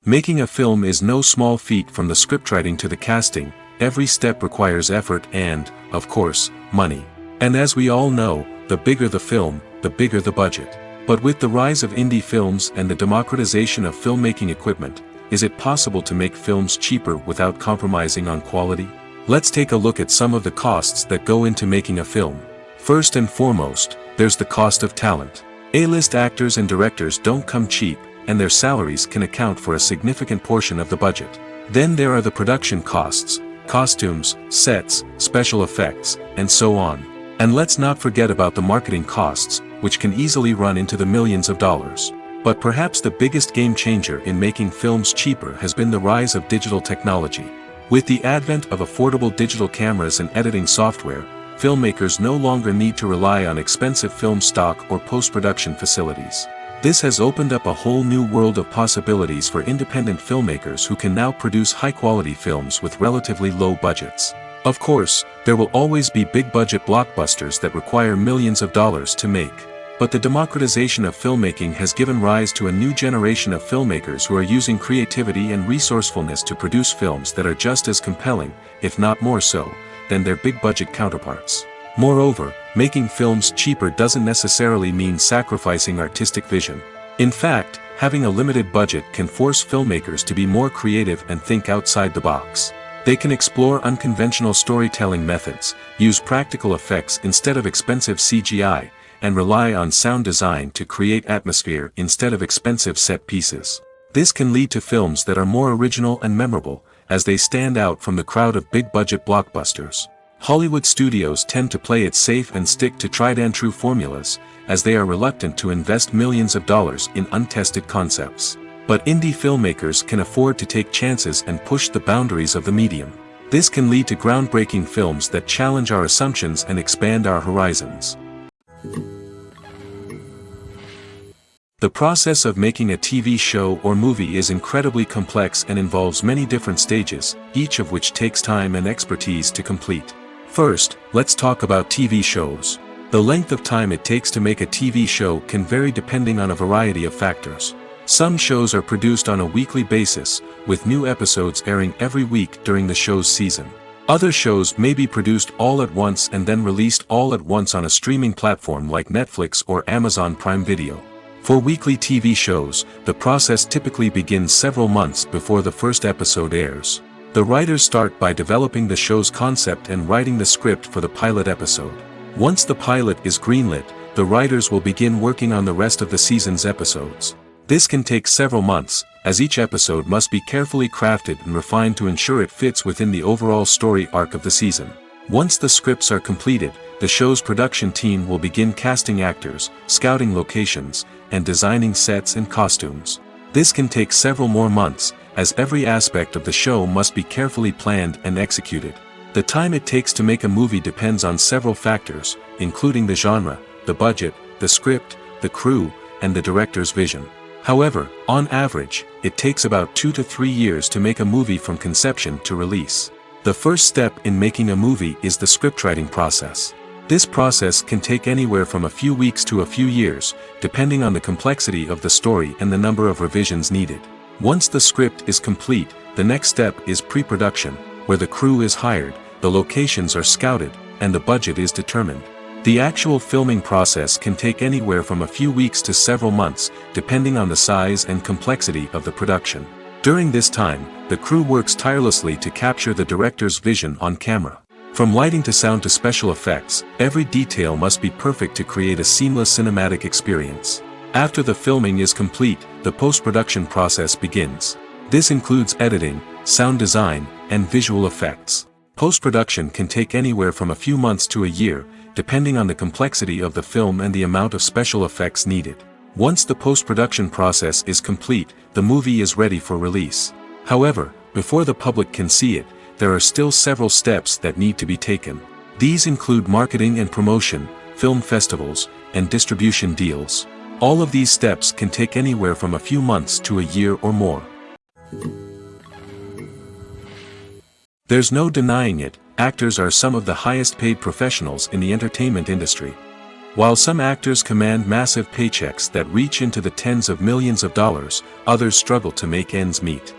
Making a film is no small feat. From the scriptwriting to the casting, every step requires effort and, of course, money. And as we all know, the bigger the film, the bigger the budget. But with the rise of indie films and the democratization of filmmaking equipment, is it possible to make films cheaper without compromising on quality? Let's take a look at some of the costs that go into making a film. First and foremost, there's the cost of talent. A-list actors and directors don't come cheap, and their salaries can account for a significant portion of the budget. Then there are the production costs, costumes, sets, special effects, and so on. And let's not forget about the marketing costs, which can easily run into the millions of dollars. But perhaps the biggest game changer in making films cheaper has been the rise of digital technology. With the advent of affordable digital cameras and editing software, filmmakers no longer need to rely on expensive film stock or post-production facilities. This has opened up a whole new world of possibilities for independent filmmakers who can now produce high-quality films with relatively low budgets. Of course, there will always be big-budget blockbusters that require millions of dollars to make. But the democratization of filmmaking has given rise to a new generation of filmmakers who are using creativity and resourcefulness to produce films that are just as compelling, if not more so, than their big-budget counterparts. Moreover, making films cheaper doesn't necessarily mean sacrificing artistic vision. In fact, having a limited budget can force filmmakers to be more creative and think outside the box. They can explore unconventional storytelling methods, use practical effects instead of expensive CGI, and rely on sound design to create atmosphere instead of expensive set pieces. This can lead to films that are more original and memorable, as they stand out from the crowd of big-budget blockbusters. Hollywood studios tend to play it safe and stick to tried-and-true formulas, as they are reluctant to invest millions of dollars in untested concepts. But indie filmmakers can afford to take chances and push the boundaries of the medium. This can lead to groundbreaking films that challenge our assumptions and expand our horizons. The process of making a TV show or movie is incredibly complex and involves many different stages, each of which takes time and expertise to complete. First, let's talk about TV shows. The length of time it takes to make a TV show can vary depending on a variety of factors. Some shows are produced on a weekly basis, with new episodes airing every week during the show's season. Other shows may be produced all at once and then released all at once on a streaming platform like Netflix or Amazon Prime Video. For weekly TV shows, the process typically begins several months before the first episode airs. The writers start by developing the show's concept and writing the script for the pilot episode. Once the pilot is greenlit, the writers will begin working on the rest of the season's episodes. This can take several months, as each episode must be carefully crafted and refined to ensure it fits within the overall story arc of the season. Once the scripts are completed, the show's production team will begin casting actors, scouting locations, and designing sets and costumes. This can take several more months, as every aspect of the show must be carefully planned and executed. The time it takes to make a movie depends on several factors, including the genre, the budget, the script, the crew, and the director's vision. However, on average, it takes about 2 to 3 years to make a movie from conception to release. The first step in making a movie is the scriptwriting process. This process can take anywhere from a few weeks to a few years, depending on the complexity of the story and the number of revisions needed. Once the script is complete, the next step is pre-production, where the crew is hired, the locations are scouted, and the budget is determined. The actual filming process can take anywhere from a few weeks to several months, depending on the size and complexity of the production. During this time, the crew works tirelessly to capture the director's vision on camera. From lighting to sound to special effects, every detail must be perfect to create a seamless cinematic experience. After the filming is complete, the post-production process begins. This includes editing, sound design, and visual effects. Post-production can take anywhere from a few months to a year, depending on the complexity of the film and the amount of special effects needed. Once the post-production process is complete, the movie is ready for release. However, before the public can see it, there are still several steps that need to be taken. These include marketing and promotion, film festivals, and distribution deals. All of these steps can take anywhere from a few months to a year or more. There's no denying it, actors are some of the highest paid professionals in the entertainment industry. While some actors command massive paychecks that reach into the tens of millions of dollars, others struggle to make ends meet.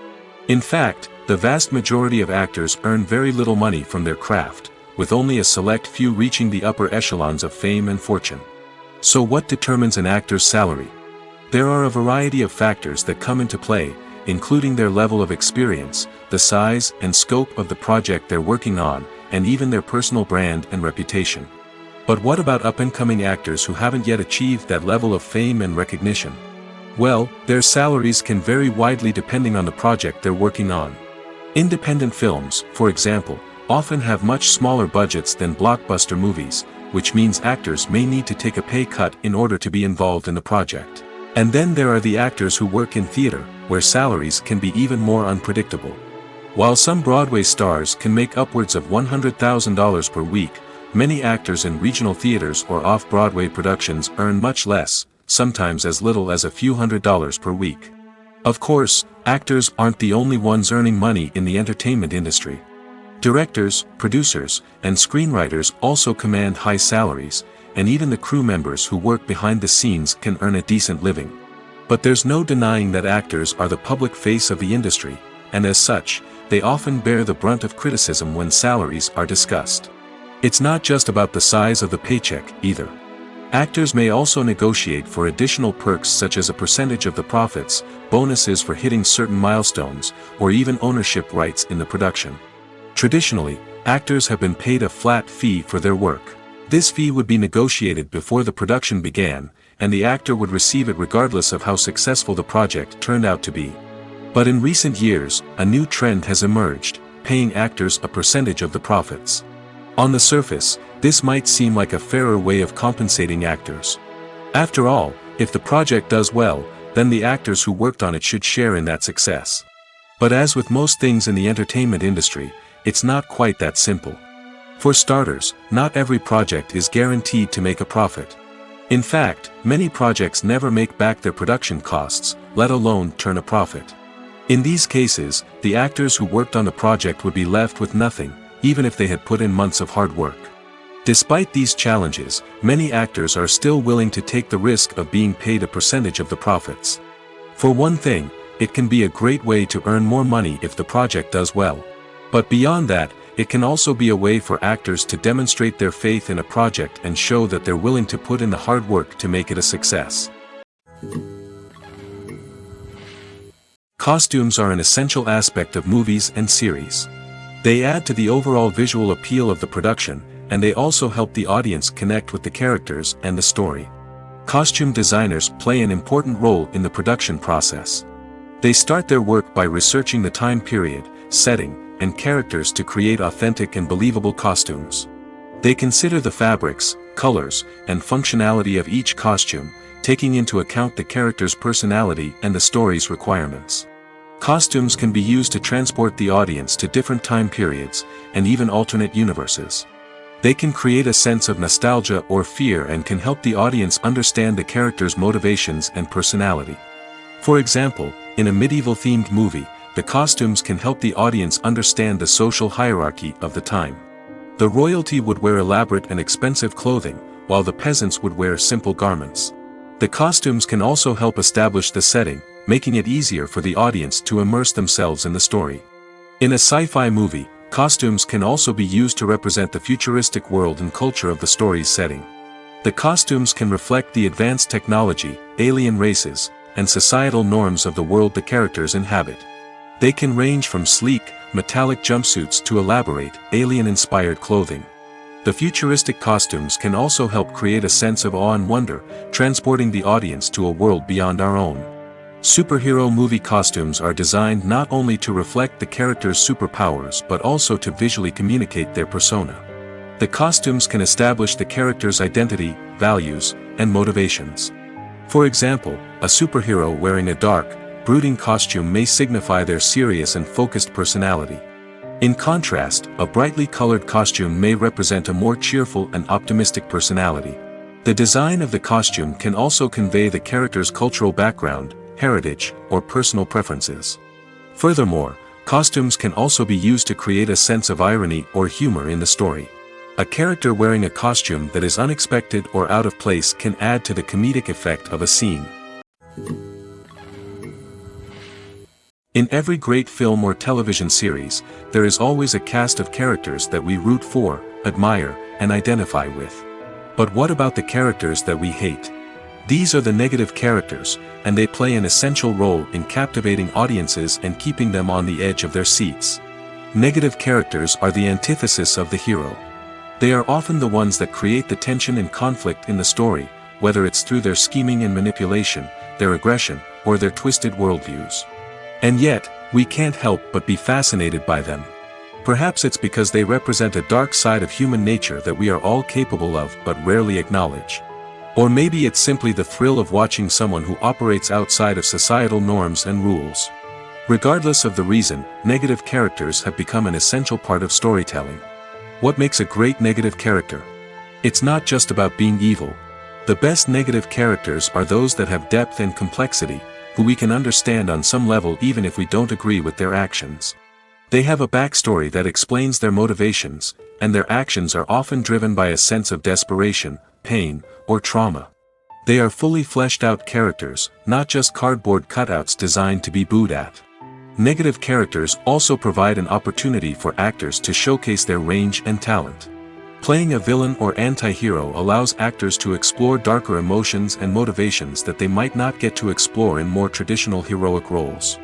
In fact, the vast majority of actors earn very little money from their craft, with only a select few reaching the upper echelons of fame and fortune. So what determines an actor's salary? There are a variety of factors that come into play, including their level of experience, the size and scope of the project they're working on, and even their personal brand and reputation. But what about up-and-coming actors who haven't yet achieved that level of fame and recognition? Well, their salaries can vary widely depending on the project they're working on. Independent films, for example, often have much smaller budgets than blockbuster movies, which means actors may need to take a pay cut in order to be involved in the project. And then there are the actors who work in theater, where salaries can be even more unpredictable. While some Broadway stars can make upwards of $100,000 per week, many actors in regional theaters or off-Broadway productions earn much less, sometimes as little as a few $100s per week. Of course, actors aren't the only ones earning money in the entertainment industry. Directors, producers, and screenwriters also command high salaries, and even the crew members who work behind the scenes can earn a decent living. But there's no denying that actors are the public face of the industry, and as such, they often bear the brunt of criticism when salaries are discussed. It's not just about the size of the paycheck, either. Actors may also negotiate for additional perks such as a percentage of the profits, bonuses for hitting certain milestones, or even ownership rights in the production. Traditionally, actors have been paid a flat fee for their work. This fee would be negotiated before the production began, and the actor would receive it regardless of how successful the project turned out to be. But in recent years, a new trend has emerged, paying actors a percentage of the profits. On the surface, this might seem like a fairer way of compensating actors. After all, if the project does well, then the actors who worked on it should share in that success. But as with most things in the entertainment industry, it's not quite that simple. For starters, not every project is guaranteed to make a profit. In fact, many projects never make back their production costs, let alone turn a profit. In these cases, the actors who worked on the project would be left with nothing, even if they had put in months of hard work. Despite these challenges, many actors are still willing to take the risk of being paid a percentage of the profits. For one thing, it can be a great way to earn more money if the project does well. But beyond that, it can also be a way for actors to demonstrate their faith in a project and show that they're willing to put in the hard work to make it a success. Costumes are an essential aspect of movies and series. They add to the overall visual appeal of the production, and they also help the audience connect with the characters and the story. Costume designers play an important role in the production process. They start their work by researching the time period, setting, and characters to create authentic and believable costumes. They consider the fabrics, colors, and functionality of each costume, taking into account the character's personality and the story's requirements. Costumes can be used to transport the audience to different time periods, and even alternate universes. They can create a sense of nostalgia or fear and can help the audience understand the character's motivations and personality. For example, in a medieval-themed movie, the costumes can help the audience understand the social hierarchy of the time. The royalty would wear elaborate and expensive clothing, while the peasants would wear simple garments. The costumes can also help establish the setting, making it easier for the audience to immerse themselves in the story. In a sci-fi movie, costumes can also be used to represent the futuristic world and culture of the story's setting. The costumes can reflect the advanced technology, alien races, and societal norms of the world the characters inhabit. They can range from sleek, metallic jumpsuits to elaborate, alien-inspired clothing. The futuristic costumes can also help create a sense of awe and wonder, transporting the audience to a world beyond our own. Superhero movie costumes are designed not only to reflect the character's superpowers but also to visually communicate their persona. The costumes can establish the character's identity, values, and motivations. For example, a superhero wearing a dark, brooding costume may signify their serious and focused personality. In contrast, a brightly colored costume may represent a more cheerful and optimistic personality. The design of the costume can also convey the character's cultural background, heritage, or personal preferences. Furthermore, costumes can also be used to create a sense of irony or humor in the story. A character wearing a costume that is unexpected or out of place can add to the comedic effect of a scene. In every great film or television series, there is always a cast of characters that we root for, admire, and identify with. But what about the characters that we hate? These are the negative characters, and they play an essential role in captivating audiences and keeping them on the edge of their seats. Negative characters are the antithesis of the hero. They are often the ones that create the tension and conflict in the story, whether it's through their scheming and manipulation, their aggression, or their twisted worldviews. And yet, we can't help but be fascinated by them. Perhaps it's because they represent a dark side of human nature that we are all capable of but rarely acknowledge. Or maybe it's simply the thrill of watching someone who operates outside of societal norms and rules. Regardless of the reason, negative characters have become an essential part of storytelling. What makes a great negative character? It's not just about being evil. The best negative characters are those that have depth and complexity, who we can understand on some level even if we don't agree with their actions. They have a backstory that explains their motivations, and their actions are often driven by a sense of desperation, pain, or trauma. They are fully fleshed out characters, not just cardboard cutouts designed to be booed at. Negative characters also provide an opportunity for actors to showcase their range and talent. Playing a villain or anti-hero allows actors to explore darker emotions and motivations that they might not get to explore in more traditional heroic roles.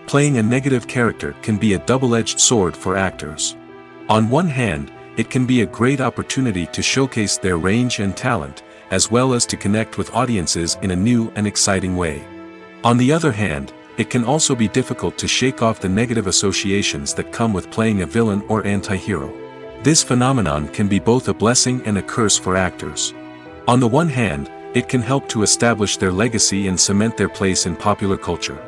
Playing a negative character can be a double-edged sword for actors. On one hand, it can be a great opportunity to showcase their range and talent, as well as to connect with audiences in a new and exciting way. On the other hand, it can also be difficult to shake off the negative associations that come with playing a villain or anti-hero. This phenomenon can be both a blessing and a curse for actors. On the one hand, it can help to establish their legacy and cement their place in popular culture.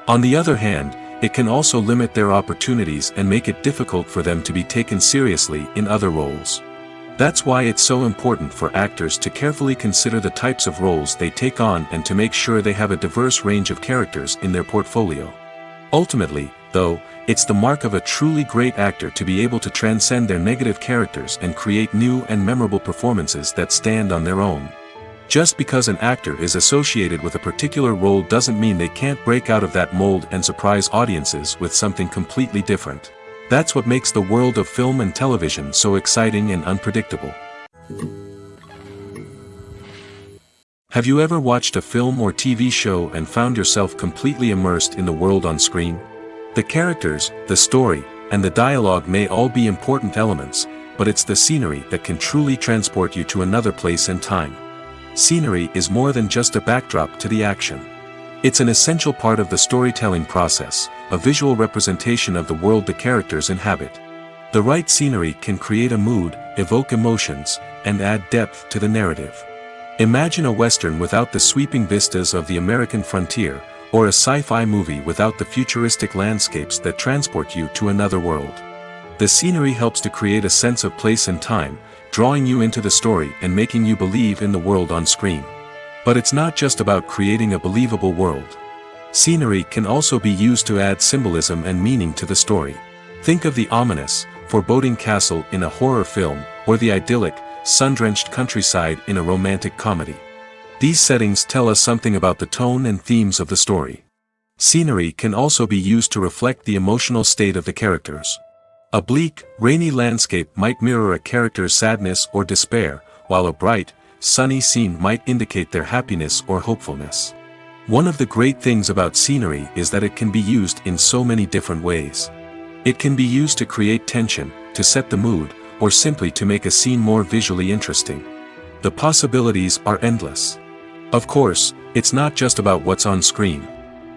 On the other hand, it can also limit their opportunities and make it difficult for them to be taken seriously in other roles. That's why it's so important for actors to carefully consider the types of roles they take on and to make sure they have a diverse range of characters in their portfolio. Ultimately, though, it's the mark of a truly great actor to be able to transcend their negative characters and create new and memorable performances that stand on their own. Just because an actor is associated with a particular role doesn't mean they can't break out of that mold and surprise audiences with something completely different. That's what makes the world of film and television so exciting and unpredictable. Have you ever watched a film or TV show and found yourself completely immersed in the world on screen? The characters, the story, and the dialogue may all be important elements, but it's the scenery that can truly transport you to another place and time. Scenery is more than just a backdrop to the action. It's an essential part of the storytelling process, a visual representation of the world the characters inhabit. The right scenery can create a mood, evoke emotions, and add depth to the narrative. Imagine a Western without the sweeping vistas of the American frontier, or a sci-fi movie without the futuristic landscapes that transport you to another world. The scenery helps to create a sense of place and time, drawing you into the story and making you believe in the world on screen. But it's not just about creating a believable world. Scenery can also be used to add symbolism and meaning to the story. Think of the ominous, foreboding castle in a horror film, or the idyllic, sun-drenched countryside in a romantic comedy. These settings tell us something about the tone and themes of the story. Scenery can also be used to reflect the emotional state of the characters. A bleak, rainy landscape might mirror a character's sadness or despair, while a bright, sunny scene might indicate their happiness or hopefulness. One of the great things about scenery is that it can be used in so many different ways. It can be used to create tension, to set the mood, or simply to make a scene more visually interesting. The possibilities are endless. Of course, it's not just about what's on screen.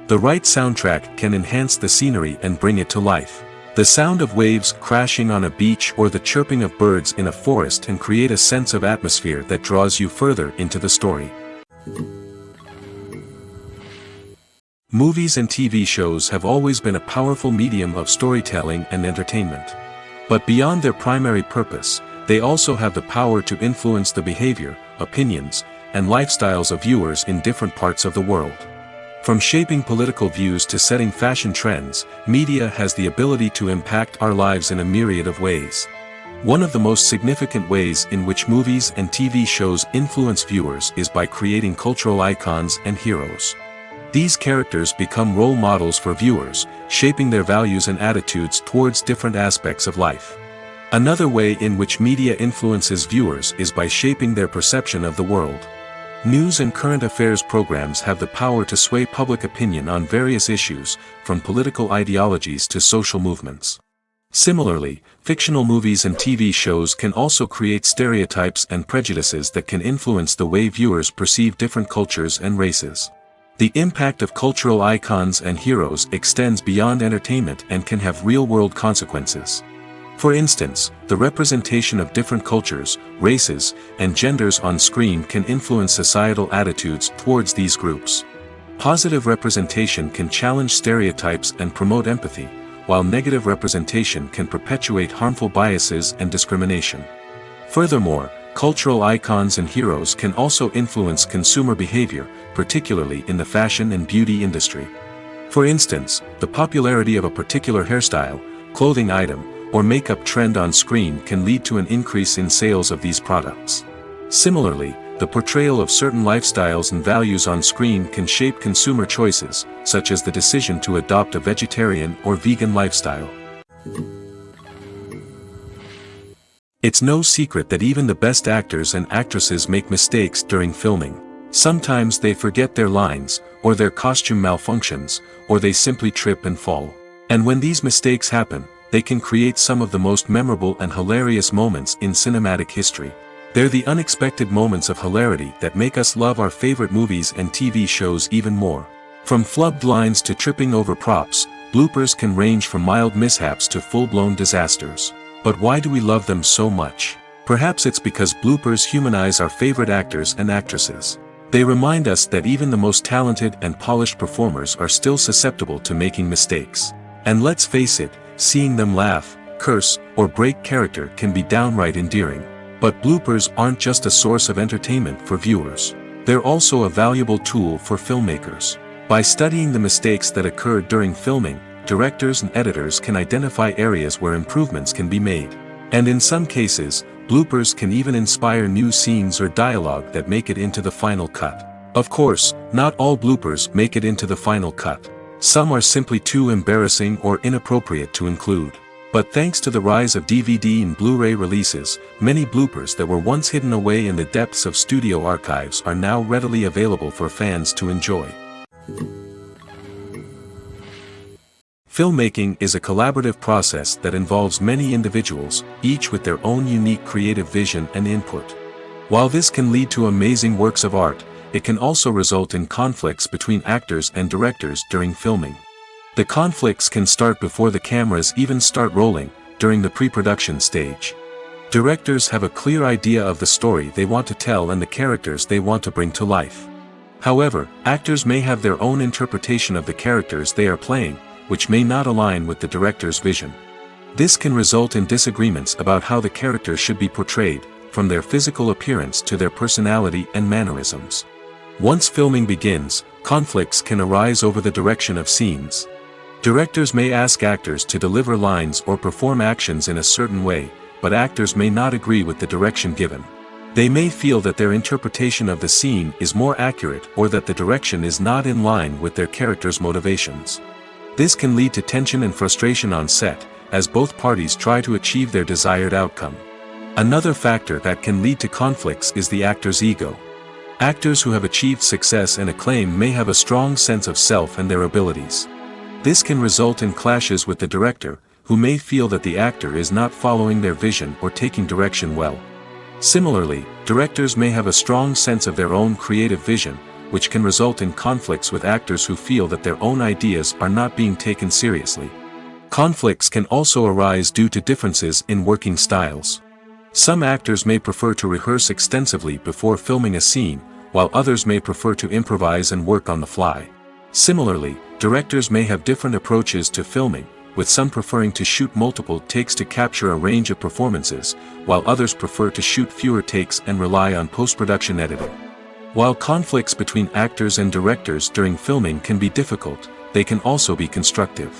The right soundtrack can enhance the scenery and bring it to life. The sound of waves crashing on a beach or the chirping of birds in a forest can create a sense of atmosphere that draws you further into the story. Movies and TV shows have always been a powerful medium of storytelling and entertainment. But beyond their primary purpose, they also have the power to influence the behavior, opinions, and lifestyles of viewers in different parts of the world. From shaping political views to setting fashion trends, media has the ability to impact our lives in a myriad of ways. One of the most significant ways in which movies and TV shows influence viewers is by creating cultural icons and heroes. These characters become role models for viewers, shaping their values and attitudes towards different aspects of life. Another way in which media influences viewers is by shaping their perception of the world. News and current affairs programs have the power to sway public opinion on various issues, from political ideologies to social movements. Similarly, fictional movies and TV shows can also create stereotypes and prejudices that can influence the way viewers perceive different cultures and races. The impact of cultural icons and heroes extends beyond entertainment and can have real-world consequences. For instance, the representation of different cultures, races, and genders on screen can influence societal attitudes towards these groups. Positive representation can challenge stereotypes and promote empathy, while negative representation can perpetuate harmful biases and discrimination. Furthermore, cultural icons and heroes can also influence consumer behavior, particularly in the fashion and beauty industry. For instance, the popularity of a particular hairstyle, clothing item, or makeup trend on screen can lead to an increase in sales of these products. Similarly, the portrayal of certain lifestyles and values on screen can shape consumer choices, such as the decision to adopt a vegetarian or vegan lifestyle. It's no secret that even the best actors and actresses make mistakes during filming. Sometimes they forget their lines, or their costume malfunctions, or they simply trip and fall. And when these mistakes happen, they can create some of the most memorable and hilarious moments in cinematic history. They're the unexpected moments of hilarity that make us love our favorite movies and TV shows even more. From flubbed lines to tripping over props, bloopers can range from mild mishaps to full-blown disasters. But why do we love them so much? Perhaps it's because bloopers humanize our favorite actors and actresses. They remind us that even the most talented and polished performers are still susceptible to making mistakes. And let's face it, seeing them laugh, curse, or break character can be downright endearing. But bloopers aren't just a source of entertainment for viewers. They're also a valuable tool for filmmakers. By studying the mistakes that occurred during filming, directors and editors can identify areas where improvements can be made. And in some cases, bloopers can even inspire new scenes or dialogue that make it into the final cut. Of course, not all bloopers make it into the final cut. Some are simply too embarrassing or inappropriate to include. But thanks to the rise of DVD and Blu-ray releases, many bloopers that were once hidden away in the depths of studio archives are now readily available for fans to enjoy. Filmmaking is a collaborative process that involves many individuals, each with their own unique creative vision and input. While this can lead to amazing works of art, it can also result in conflicts between actors and directors during filming. The conflicts can start before the cameras even start rolling, during the pre-production stage. Directors have a clear idea of the story they want to tell and the characters they want to bring to life. However, actors may have their own interpretation of the characters they are playing, which may not align with the director's vision. This can result in disagreements about how the character should be portrayed, from their physical appearance to their personality and mannerisms. Once filming begins, conflicts can arise over the direction of scenes. Directors may ask actors to deliver lines or perform actions in a certain way, but actors may not agree with the direction given. They may feel that their interpretation of the scene is more accurate or that the direction is not in line with their character's motivations. This can lead to tension and frustration on set, as both parties try to achieve their desired outcome. Another factor that can lead to conflicts is the actor's ego. Actors who have achieved success and acclaim may have a strong sense of self and their abilities. This can result in clashes with the director, who may feel that the actor is not following their vision or taking direction well. Similarly, directors may have a strong sense of their own creative vision, which can result in conflicts with actors who feel that their own ideas are not being taken seriously. Conflicts can also arise due to differences in working styles. Some actors may prefer to rehearse extensively before filming a scene, while others may prefer to improvise and work on the fly. Similarly, directors may have different approaches to filming, with some preferring to shoot multiple takes to capture a range of performances, while others prefer to shoot fewer takes and rely on post-production editing. While conflicts between actors and directors during filming can be difficult, they can also be constructive.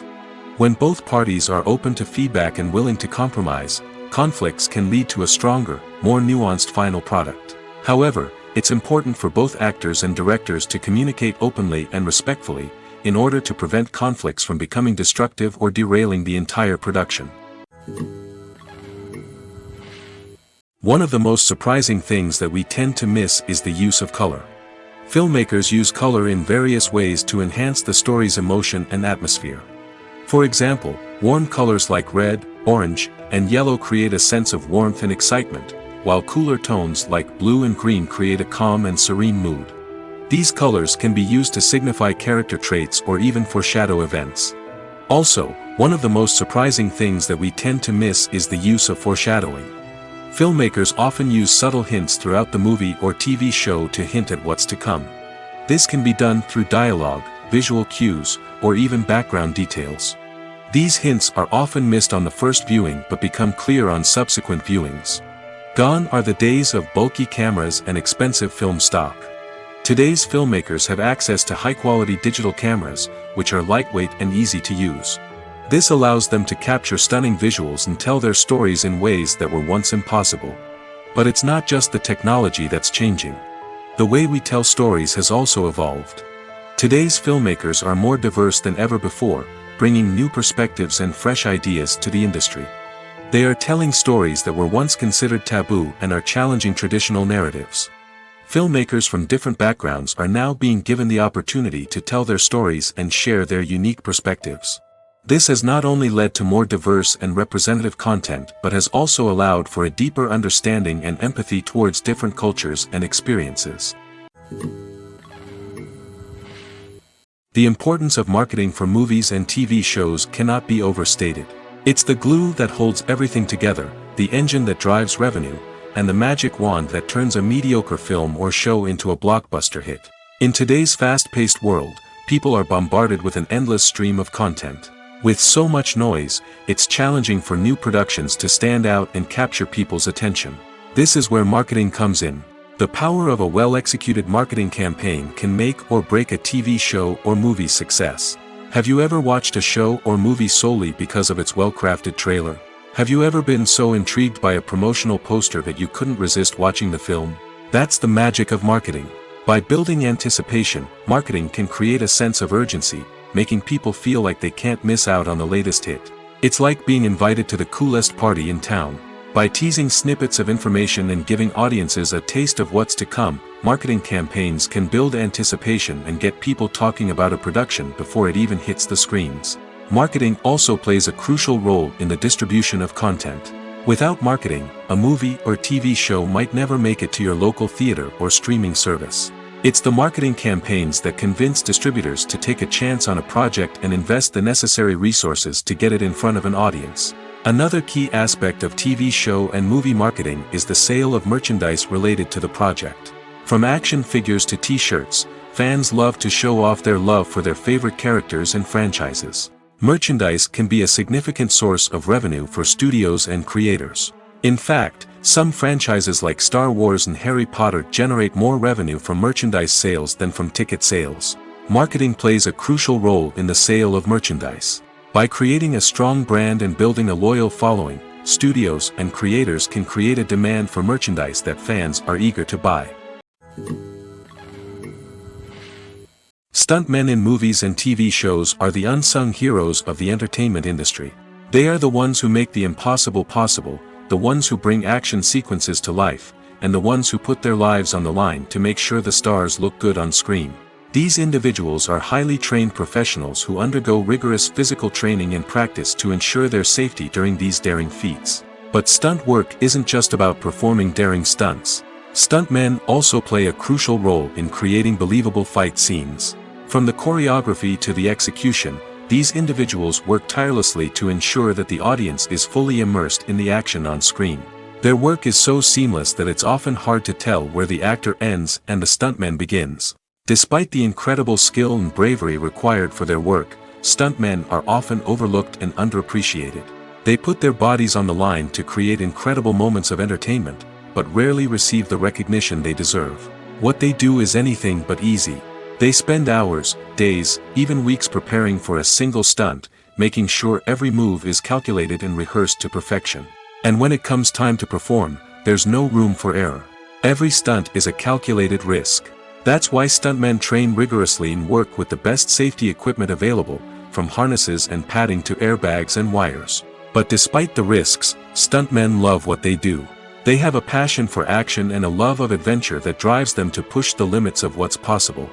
When both parties are open to feedback and willing to compromise, conflicts can lead to a stronger, more nuanced final product. However, it's important for both actors and directors to communicate openly and respectfully, in order to prevent conflicts from becoming destructive or derailing the entire production. One of the most surprising things that we tend to miss is the use of color. Filmmakers use color in various ways to enhance the story's emotion and atmosphere. For example, warm colors like red, orange, and yellow create a sense of warmth and excitement, while cooler tones like blue and green create a calm and serene mood. These colors can be used to signify character traits or even foreshadow events. Also, one of the most surprising things that we tend to miss is the use of foreshadowing. Filmmakers often use subtle hints throughout the movie or TV show to hint at what's to come. This can be done through dialogue, visual cues, or even background details. These hints are often missed on the first viewing but become clear on subsequent viewings. Gone are the days of bulky cameras and expensive film stock. Today's filmmakers have access to high-quality digital cameras, which are lightweight and easy to use. This allows them to capture stunning visuals and tell their stories in ways that were once impossible. But it's not just the technology that's changing. The way we tell stories has also evolved. Today's filmmakers are more diverse than ever before, bringing new perspectives and fresh ideas to the industry. They are telling stories that were once considered taboo and are challenging traditional narratives. Filmmakers from different backgrounds are now being given the opportunity to tell their stories and share their unique perspectives. This has not only led to more diverse and representative content but has also allowed for a deeper understanding and empathy towards different cultures and experiences. The importance of marketing for movies and TV shows cannot be overstated. It's the glue that holds everything together, the engine that drives revenue, and the magic wand that turns a mediocre film or show into a blockbuster hit. In today's fast-paced world, people are bombarded with an endless stream of content. With so much noise, it's challenging for new productions to stand out and capture people's attention. This is where marketing comes in. The power of a well-executed marketing campaign can make or break a TV show or movie's success. Have you ever watched a show or movie solely because of its well-crafted trailer? Have you ever been so intrigued by a promotional poster that you couldn't resist watching the film? That's the magic of marketing. By building anticipation, marketing can create a sense of urgency, making people feel like they can't miss out on the latest hit. It's like being invited to the coolest party in town. By teasing snippets of information and giving audiences a taste of what's to come, marketing campaigns can build anticipation and get people talking about a production before it even hits the screens. Marketing also plays a crucial role in the distribution of content. Without marketing, a movie or TV show might never make it to your local theater or streaming service. It's the marketing campaigns that convince distributors to take a chance on a project and invest the necessary resources to get it in front of an audience. Another key aspect of TV show and movie marketing is the sale of merchandise related to the project. From action figures to t-shirts, fans love to show off their love for their favorite characters and franchises. Merchandise can be a significant source of revenue for studios and creators. In fact, some franchises like Star Wars and Harry Potter generate more revenue from merchandise sales than from ticket sales. Marketing plays a crucial role in the sale of merchandise. By creating a strong brand and building a loyal following, studios and creators can create a demand for merchandise that fans are eager to buy. Stuntmen in movies and TV shows are the unsung heroes of the entertainment industry. They are the ones who make the impossible possible, the ones who bring action sequences to life, and the ones who put their lives on the line to make sure the stars look good on screen. These individuals are highly trained professionals who undergo rigorous physical training and practice to ensure their safety during these daring feats. But stunt work isn't just about performing daring stunts. Stuntmen also play a crucial role in creating believable fight scenes. From the choreography to the execution, these individuals work tirelessly to ensure that the audience is fully immersed in the action on screen. Their work is so seamless that it's often hard to tell where the actor ends and the stuntman begins. Despite the incredible skill and bravery required for their work, stuntmen are often overlooked and underappreciated. They put their bodies on the line to create incredible moments of entertainment, but rarely receive the recognition they deserve. What they do is anything but easy. They spend hours, days, even weeks preparing for a single stunt, making sure every move is calculated and rehearsed to perfection. And when it comes time to perform, there's no room for error. Every stunt is a calculated risk. That's why stuntmen train rigorously and work with the best safety equipment available, from harnesses and padding to airbags and wires. But despite the risks, stuntmen love what they do. They have a passion for action and a love of adventure that drives them to push the limits of what's possible.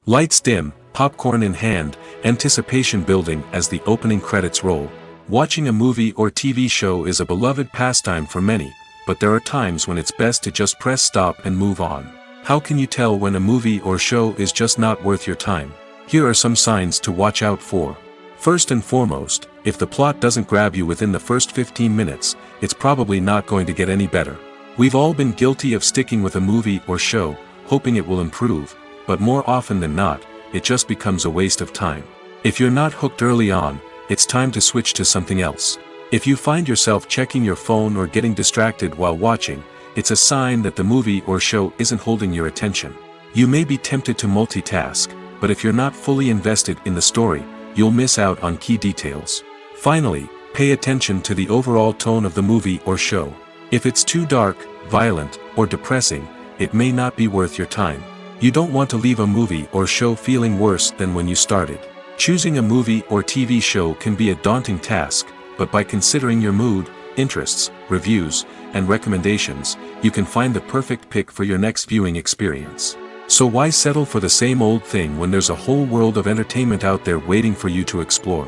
Lights dim, popcorn in hand, anticipation building as the opening credits roll. Watching a movie or TV show is a beloved pastime for many, but there are times when it's best to just press stop and move on. How can you tell when a movie or show is just not worth your time? Here are some signs to watch out for. First and foremost, if the plot doesn't grab you within the first 15 minutes, it's probably not going to get any better. We've all been guilty of sticking with a movie or show, hoping it will improve, but more often than not, it just becomes a waste of time. If you're not hooked early on, it's time to switch to something else. If you find yourself checking your phone or getting distracted while watching, it's a sign that the movie or show isn't holding your attention. You may be tempted to multitask, but if you're not fully invested in the story, you'll miss out on key details. Finally, pay attention to the overall tone of the movie or show. If it's too dark, violent, or depressing, it may not be worth your time. You don't want to leave a movie or show feeling worse than when you started. Choosing a movie or TV show can be a daunting task, but by considering your mood, interests, reviews, and recommendations, you can find the perfect pick for your next viewing experience. So why settle for the same old thing when there's a whole world of entertainment out there waiting for you to explore?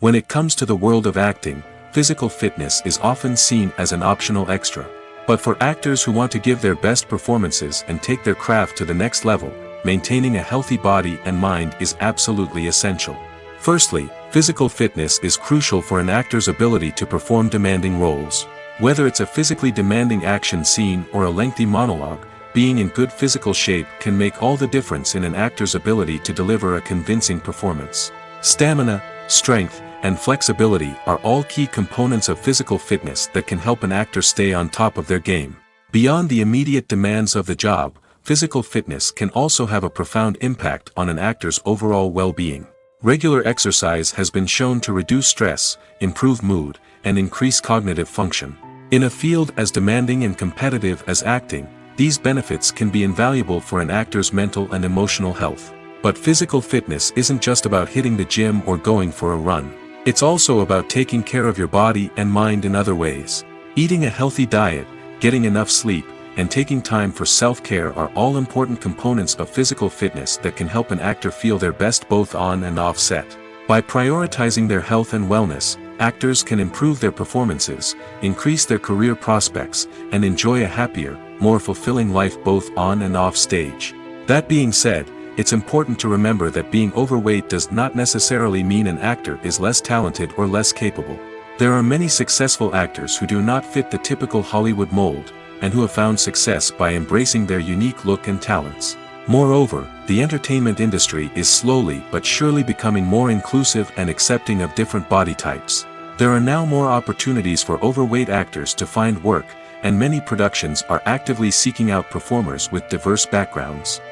When it comes to the world of acting, physical fitness is often seen as an optional extra. But for actors who want to give their best performances and take their craft to the next level, maintaining a healthy body and mind is absolutely essential. Firstly, physical fitness is crucial for an actor's ability to perform demanding roles. Whether it's a physically demanding action scene or a lengthy monologue, being in good physical shape can make all the difference in an actor's ability to deliver a convincing performance. Stamina, strength, and flexibility are all key components of physical fitness that can help an actor stay on top of their game. Beyond the immediate demands of the job, physical fitness can also have a profound impact on an actor's overall well-being. Regular exercise has been shown to reduce stress, improve mood, and increase cognitive function. In a field as demanding and competitive as acting, these benefits can be invaluable for an actor's mental and emotional health. But physical fitness isn't just about hitting the gym or going for a run. It's also about taking care of your body and mind in other ways. Eating a healthy diet, getting enough sleep, and taking time for self-care are all important components of physical fitness that can help an actor feel their best both on and off set. By prioritizing their health and wellness, actors can improve their performances, increase their career prospects, and enjoy a happier, more fulfilling life both on and off stage. That being said, it's important to remember that being overweight does not necessarily mean an actor is less talented or less capable. There are many successful actors who do not fit the typical Hollywood mold, and who have found success by embracing their unique look and talents. Moreover, the entertainment industry is slowly but surely becoming more inclusive and accepting of different body types. There are now more opportunities for overweight actors to find work, and many productions are actively seeking out performers with diverse backgrounds.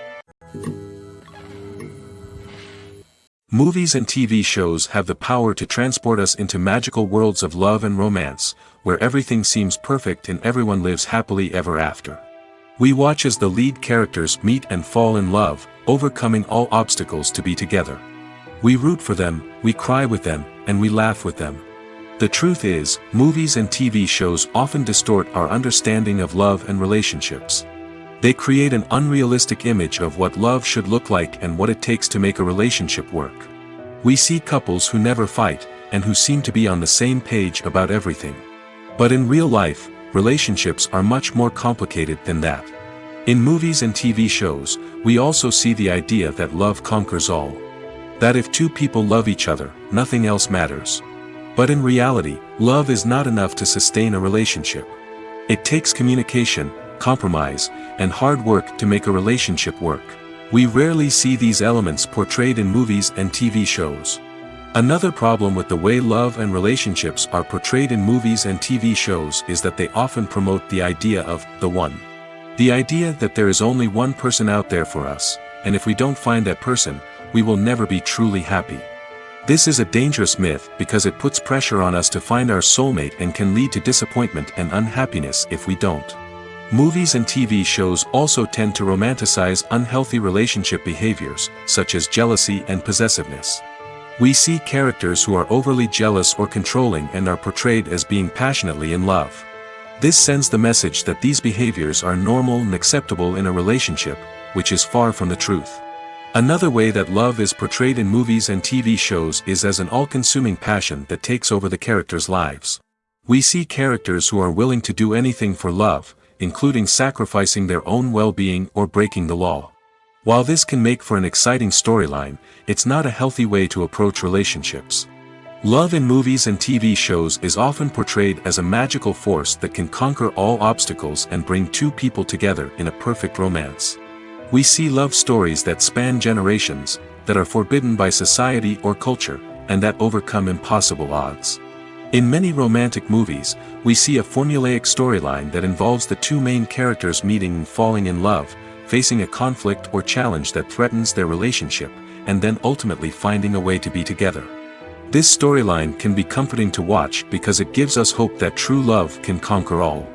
Movies and TV shows have the power to transport us into magical worlds of love and romance, where everything seems perfect and everyone lives happily ever after. We watch as the lead characters meet and fall in love, overcoming all obstacles to be together. We root for them, we cry with them, and we laugh with them. The truth is, movies and TV shows often distort our understanding of love and relationships. They create an unrealistic image of what love should look like and what it takes to make a relationship work. We see couples who never fight, and who seem to be on the same page about everything. But in real life, relationships are much more complicated than that. In movies and TV shows, we also see the idea that love conquers all. That if two people love each other, nothing else matters. But in reality, love is not enough to sustain a relationship. It takes communication, compromise, and hard work to make a relationship work. We rarely see these elements portrayed in movies and TV shows. Another problem with the way love and relationships are portrayed in movies and TV shows is that they often promote the idea of the one. The idea that there is only one person out there for us, and if we don't find that person, we will never be truly happy. This is a dangerous myth because it puts pressure on us to find our soulmate and can lead to disappointment and unhappiness if we don't. Movies and TV shows also tend to romanticize unhealthy relationship behaviors, such as jealousy and possessiveness. We see characters who are overly jealous or controlling and are portrayed as being passionately in love. This sends the message that these behaviors are normal and acceptable in a relationship, which is far from the truth. Another way that love is portrayed in movies and TV shows is as an all-consuming passion that takes over the characters' lives. We see characters who are willing to do anything for love, including sacrificing their own well-being or breaking the law. While this can make for an exciting storyline, it's not a healthy way to approach relationships. Love in movies and TV shows is often portrayed as a magical force that can conquer all obstacles and bring two people together in a perfect romance. We see love stories that span generations, that are forbidden by society or culture, and that overcome impossible odds. In many romantic movies, we see a formulaic storyline that involves the two main characters meeting and falling in love, facing a conflict or challenge that threatens their relationship, and then ultimately finding a way to be together. This storyline can be comforting to watch because it gives us hope that true love can conquer all.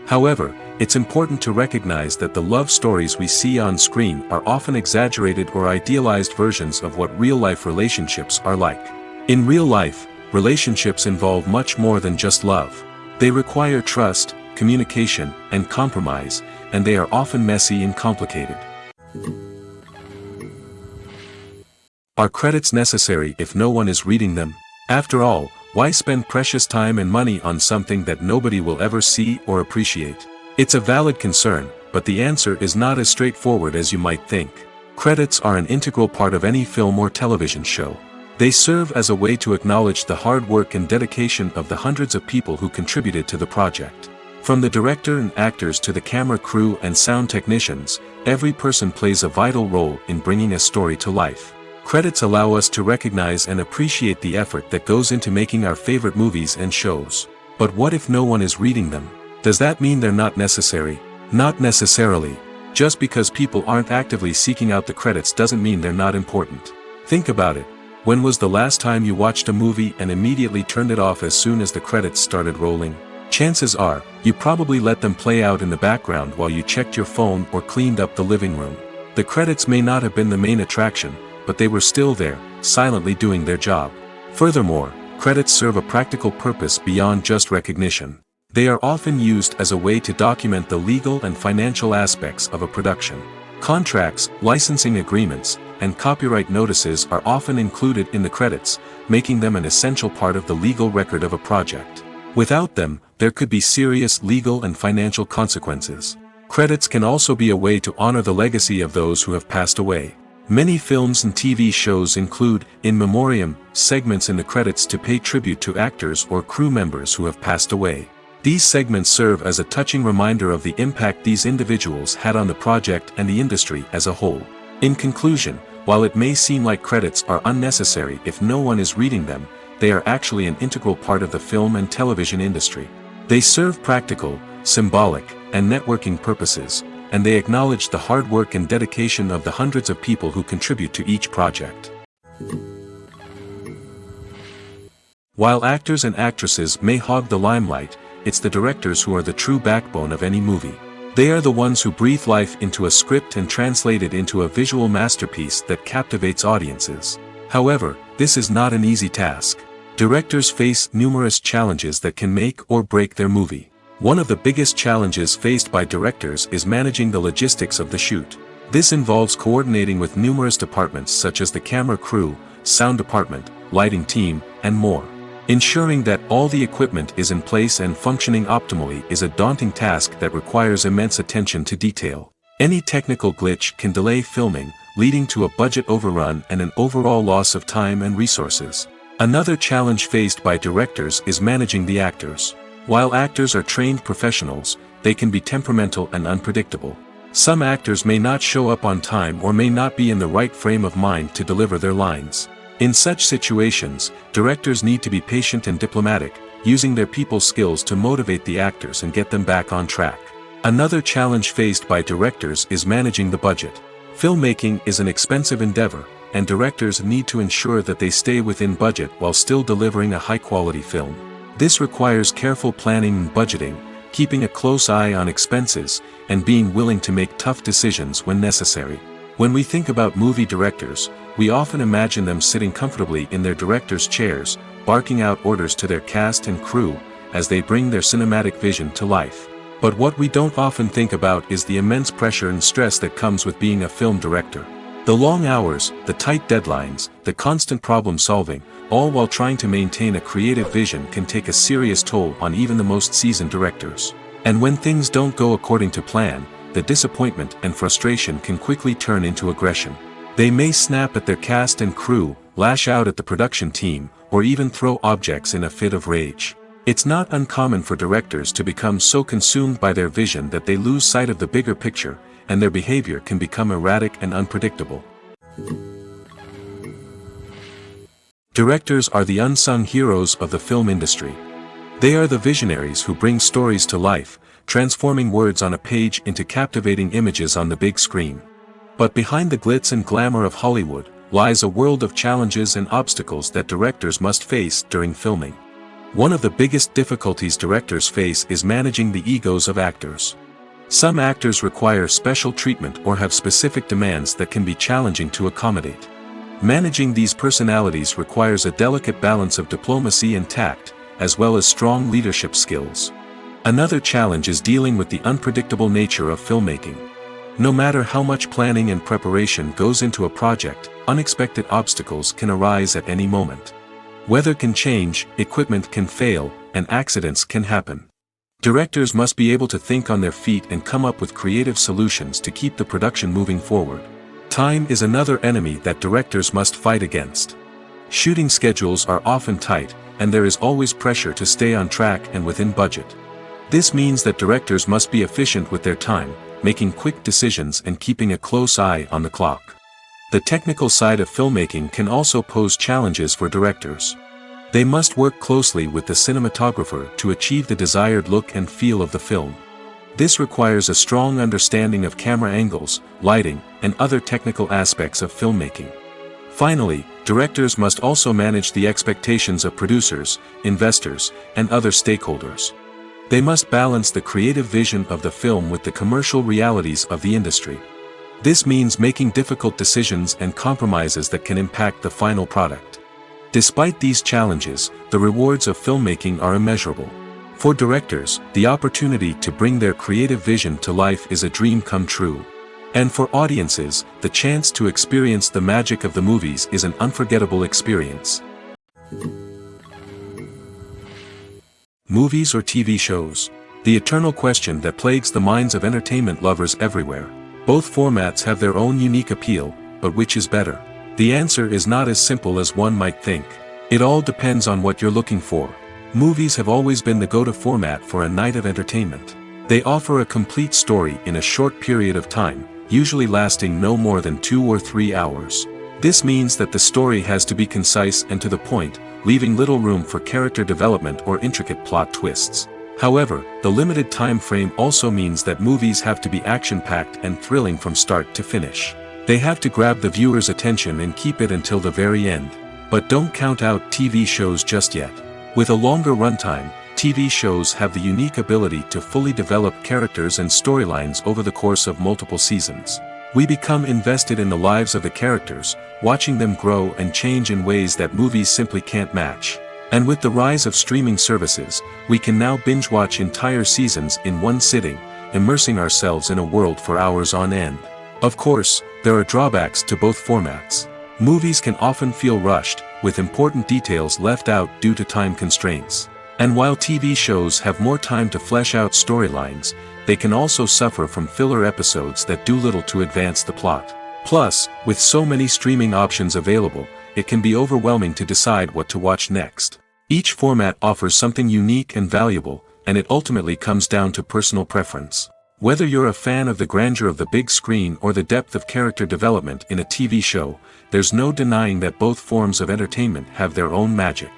However, it's important to recognize that the love stories we see on screen are often exaggerated or idealized versions of what real-life relationships are like. In real life, relationships involve much more than just love. They require trust, communication, and compromise, and they are often messy and complicated. Are credits necessary if no one is reading them? After all, why spend precious time and money on something that nobody will ever see or appreciate? It's a valid concern, but the answer is not as straightforward as you might think. Credits are an integral part of any film or television show. They serve as a way to acknowledge the hard work and dedication of the hundreds of people who contributed to the project. From the director and actors to the camera crew and sound technicians, every person plays a vital role in bringing a story to life. Credits allow us to recognize and appreciate the effort that goes into making our favorite movies and shows. But what if no one is reading them? Does that mean they're not necessary? Not necessarily. Just because people aren't actively seeking out the credits doesn't mean they're not important. Think about it. When was the last time you watched a movie and immediately turned it off as soon as the credits started rolling? Chances are, you probably let them play out in the background while you checked your phone or cleaned up the living room. The credits may not have been the main attraction, but they were still there, silently doing their job. Furthermore, credits serve a practical purpose beyond just recognition. They are often used as a way to document the legal and financial aspects of a production. Contracts, licensing agreements, and copyright notices are often included in the credits, making them an essential part of the legal record of a project. Without them, there could be serious legal and financial consequences. Credits can also be a way to honor the legacy of those who have passed away. Many films and TV shows include in memoriam segments in the credits to pay tribute to actors or crew members who have passed away. These segments serve as a touching reminder of the impact these individuals had on the project and the industry as a whole. In conclusion, while it may seem like credits are unnecessary if no one is reading them, they are actually an integral part of the film and television industry. They serve practical, symbolic, and networking purposes, and they acknowledge the hard work and dedication of the hundreds of people who contribute to each project. While actors and actresses may hog the limelight, it's the directors who are the true backbone of any movie. They are the ones who breathe life into a script and translate it into a visual masterpiece that captivates audiences. However, this is not an easy task. Directors face numerous challenges that can make or break their movie. One of the biggest challenges faced by directors is managing the logistics of the shoot. This involves coordinating with numerous departments such as the camera crew, sound department, lighting team, and more. Ensuring that all the equipment is in place and functioning optimally is a daunting task that requires immense attention to detail. Any technical glitch can delay filming, leading to a budget overrun and an overall loss of time and resources. Another challenge faced by directors is managing the actors. While actors are trained professionals, they can be temperamental and unpredictable. Some actors may not show up on time or may not be in the right frame of mind to deliver their lines. In such situations, directors need to be patient and diplomatic, using their people skills to motivate the actors and get them back on track. Another challenge faced by directors is managing the budget. Filmmaking is an expensive endeavor, and directors need to ensure that they stay within budget while still delivering a high-quality film. This requires careful planning and budgeting, keeping a close eye on expenses, and being willing to make tough decisions when necessary. When we think about movie directors, we often imagine them sitting comfortably in their director's chairs, barking out orders to their cast and crew, as they bring their cinematic vision to life. But what we don't often think about is the immense pressure and stress that comes with being a film director. The long hours, the tight deadlines, the constant problem solving, all while trying to maintain a creative vision can take a serious toll on even the most seasoned directors. And when things don't go according to plan, the disappointment and frustration can quickly turn into aggression. They may snap at their cast and crew, lash out at the production team, or even throw objects in a fit of rage. It's not uncommon for directors to become so consumed by their vision that they lose sight of the bigger picture, and their behavior can become erratic and unpredictable. Directors are the unsung heroes of the film industry. They are the visionaries who bring stories to life, transforming words on a page into captivating images on the big screen. But behind the glitz and glamour of Hollywood, lies a world of challenges and obstacles that directors must face during filming. One of the biggest difficulties directors face is managing the egos of actors. Some actors require special treatment or have specific demands that can be challenging to accommodate. Managing these personalities requires a delicate balance of diplomacy and tact, as well as strong leadership skills. Another challenge is dealing with the unpredictable nature of filmmaking. No matter how much planning and preparation goes into a project, unexpected obstacles can arise at any moment. Weather can change, equipment can fail, and accidents can happen. Directors must be able to think on their feet and come up with creative solutions to keep the production moving forward. Time is another enemy that directors must fight against. Shooting schedules are often tight, and there is always pressure to stay on track and within budget. This means that directors must be efficient with their time, making quick decisions and keeping a close eye on the clock. The technical side of filmmaking can also pose challenges for directors. They must work closely with the cinematographer to achieve the desired look and feel of the film. This requires a strong understanding of camera angles, lighting, and other technical aspects of filmmaking. Finally, directors must also manage the expectations of producers, investors, and other stakeholders. They must balance the creative vision of the film with the commercial realities of the industry. This means making difficult decisions and compromises that can impact the final product. Despite these challenges, the rewards of filmmaking are immeasurable. For directors, the opportunity to bring their creative vision to life is a dream come true. And for audiences, the chance to experience the magic of the movies is an unforgettable experience. Movies or TV shows? The eternal question that plagues the minds of entertainment lovers everywhere. Both formats have their own unique appeal, but which is better? The answer is not as simple as one might think. It all depends on what you're looking for. Movies have always been the go-to format for a night of entertainment. They offer a complete story in a short period of time, usually lasting no more than 2 or 3 hours. This means that the story has to be concise and to the point, leaving little room for character development or intricate plot twists. However, the limited time frame also means that movies have to be action-packed and thrilling from start to finish. They have to grab the viewer's attention and keep it until the very end. But don't count out TV shows just yet. With a longer runtime, TV shows have the unique ability to fully develop characters and storylines over the course of multiple seasons. We become invested in the lives of the characters, watching them grow and change in ways that movies simply can't match. And with the rise of streaming services, we can now binge-watch entire seasons in one sitting, immersing ourselves in a world for hours on end. Of course, there are drawbacks to both formats. Movies can often feel rushed, with important details left out due to time constraints. And while TV shows have more time to flesh out storylines, they can also suffer from filler episodes that do little to advance the plot. Plus, with so many streaming options available, it can be overwhelming to decide what to watch next. Each format offers something unique and valuable, and it ultimately comes down to personal preference. Whether you're a fan of the grandeur of the big screen or the depth of character development in a TV show, there's no denying that both forms of entertainment have their own magic.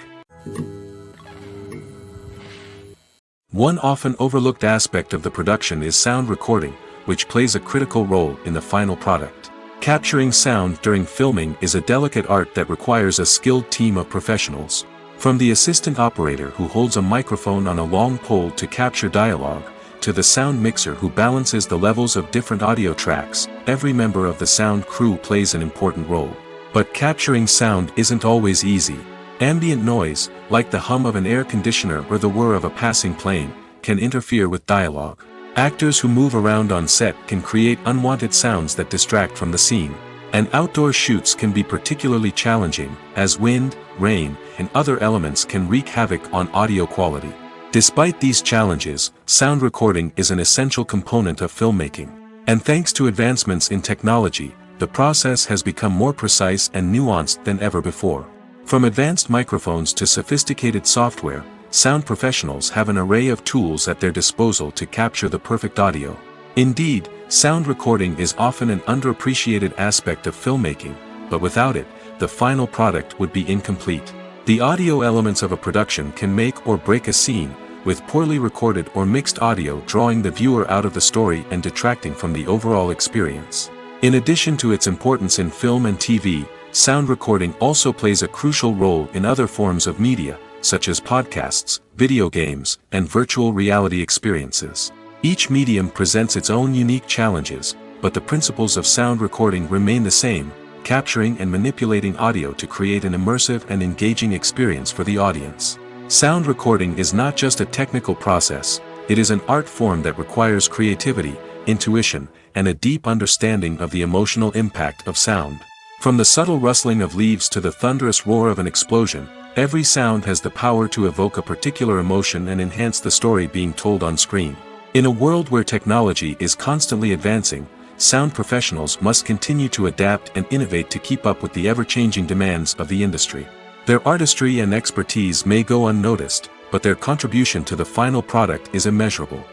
One often overlooked aspect of the production is sound recording, which plays a critical role in the final product. Capturing sound during filming is a delicate art that requires a skilled team of professionals. From the assistant operator who holds a microphone on a long pole to capture dialogue, to the sound mixer who balances the levels of different audio tracks, every member of the sound crew plays an important role. But capturing sound isn't always easy. Ambient noise, like the hum of an air conditioner or the whir of a passing plane, can interfere with dialogue. Actors who move around on set can create unwanted sounds that distract from the scene. And outdoor shoots can be particularly challenging, as wind, rain, and other elements can wreak havoc on audio quality. Despite these challenges, sound recording is an essential component of filmmaking. And thanks to advancements in technology, the process has become more precise and nuanced than ever before. From advanced microphones to sophisticated software, sound professionals have an array of tools at their disposal to capture the perfect audio. Indeed, sound recording is often an underappreciated aspect of filmmaking, but without it, the final product would be incomplete. The audio elements of a production can make or break a scene, with poorly recorded or mixed audio drawing the viewer out of the story and detracting from the overall experience. In addition to its importance in film and TV, sound recording also plays a crucial role in other forms of media, such as podcasts, video games, and virtual reality experiences. Each medium presents its own unique challenges, but the principles of sound recording remain the same, capturing and manipulating audio to create an immersive and engaging experience for the audience. Sound recording is not just a technical process, it is an art form that requires creativity, intuition, and a deep understanding of the emotional impact of sound. From the subtle rustling of leaves to the thunderous roar of an explosion, every sound has the power to evoke a particular emotion and enhance the story being told on screen. In a world where technology is constantly advancing, sound professionals must continue to adapt and innovate to keep up with the ever-changing demands of the industry. Their artistry and expertise may go unnoticed, but their contribution to the final product is immeasurable.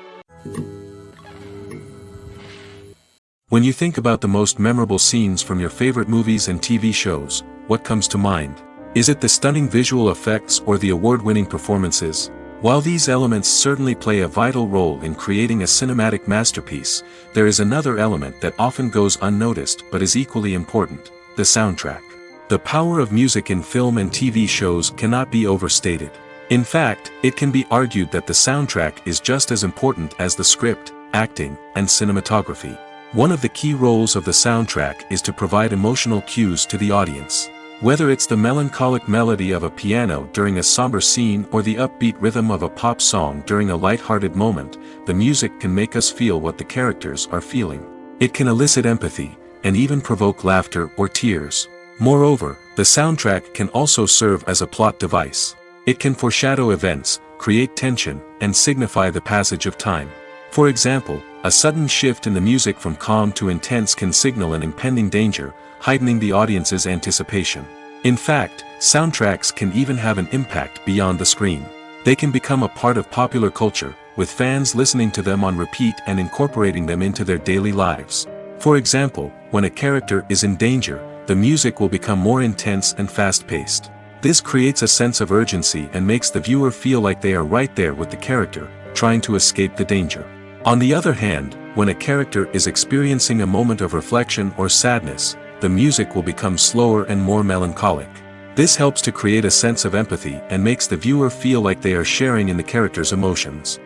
When you think about the most memorable scenes from your favorite movies and TV shows, what comes to mind? Is it the stunning visual effects or the award-winning performances? While these elements certainly play a vital role in creating a cinematic masterpiece, there is another element that often goes unnoticed but is equally important: the soundtrack. The power of music in film and TV shows cannot be overstated. In fact, it can be argued that the soundtrack is just as important as the script, acting, and cinematography. One of the key roles of the soundtrack is to provide emotional cues to the audience. Whether it's the melancholic melody of a piano during a somber scene or the upbeat rhythm of a pop song during a light-hearted moment, the music can make us feel what the characters are feeling. It can elicit empathy, and even provoke laughter or tears. Moreover, the soundtrack can also serve as a plot device. It can foreshadow events, create tension, and signify the passage of time. For example, a sudden shift in the music from calm to intense can signal an impending danger, heightening the audience's anticipation. In fact, soundtracks can even have an impact beyond the screen. They can become a part of popular culture, with fans listening to them on repeat and incorporating them into their daily lives. For example, when a character is in danger, the music will become more intense and fast-paced. This creates a sense of urgency and makes the viewer feel like they are right there with the character, trying to escape the danger. On the other hand, when a character is experiencing a moment of reflection or sadness, the music will become slower and more melancholic. This helps to create a sense of empathy and makes the viewer feel like they are sharing in the character's emotions.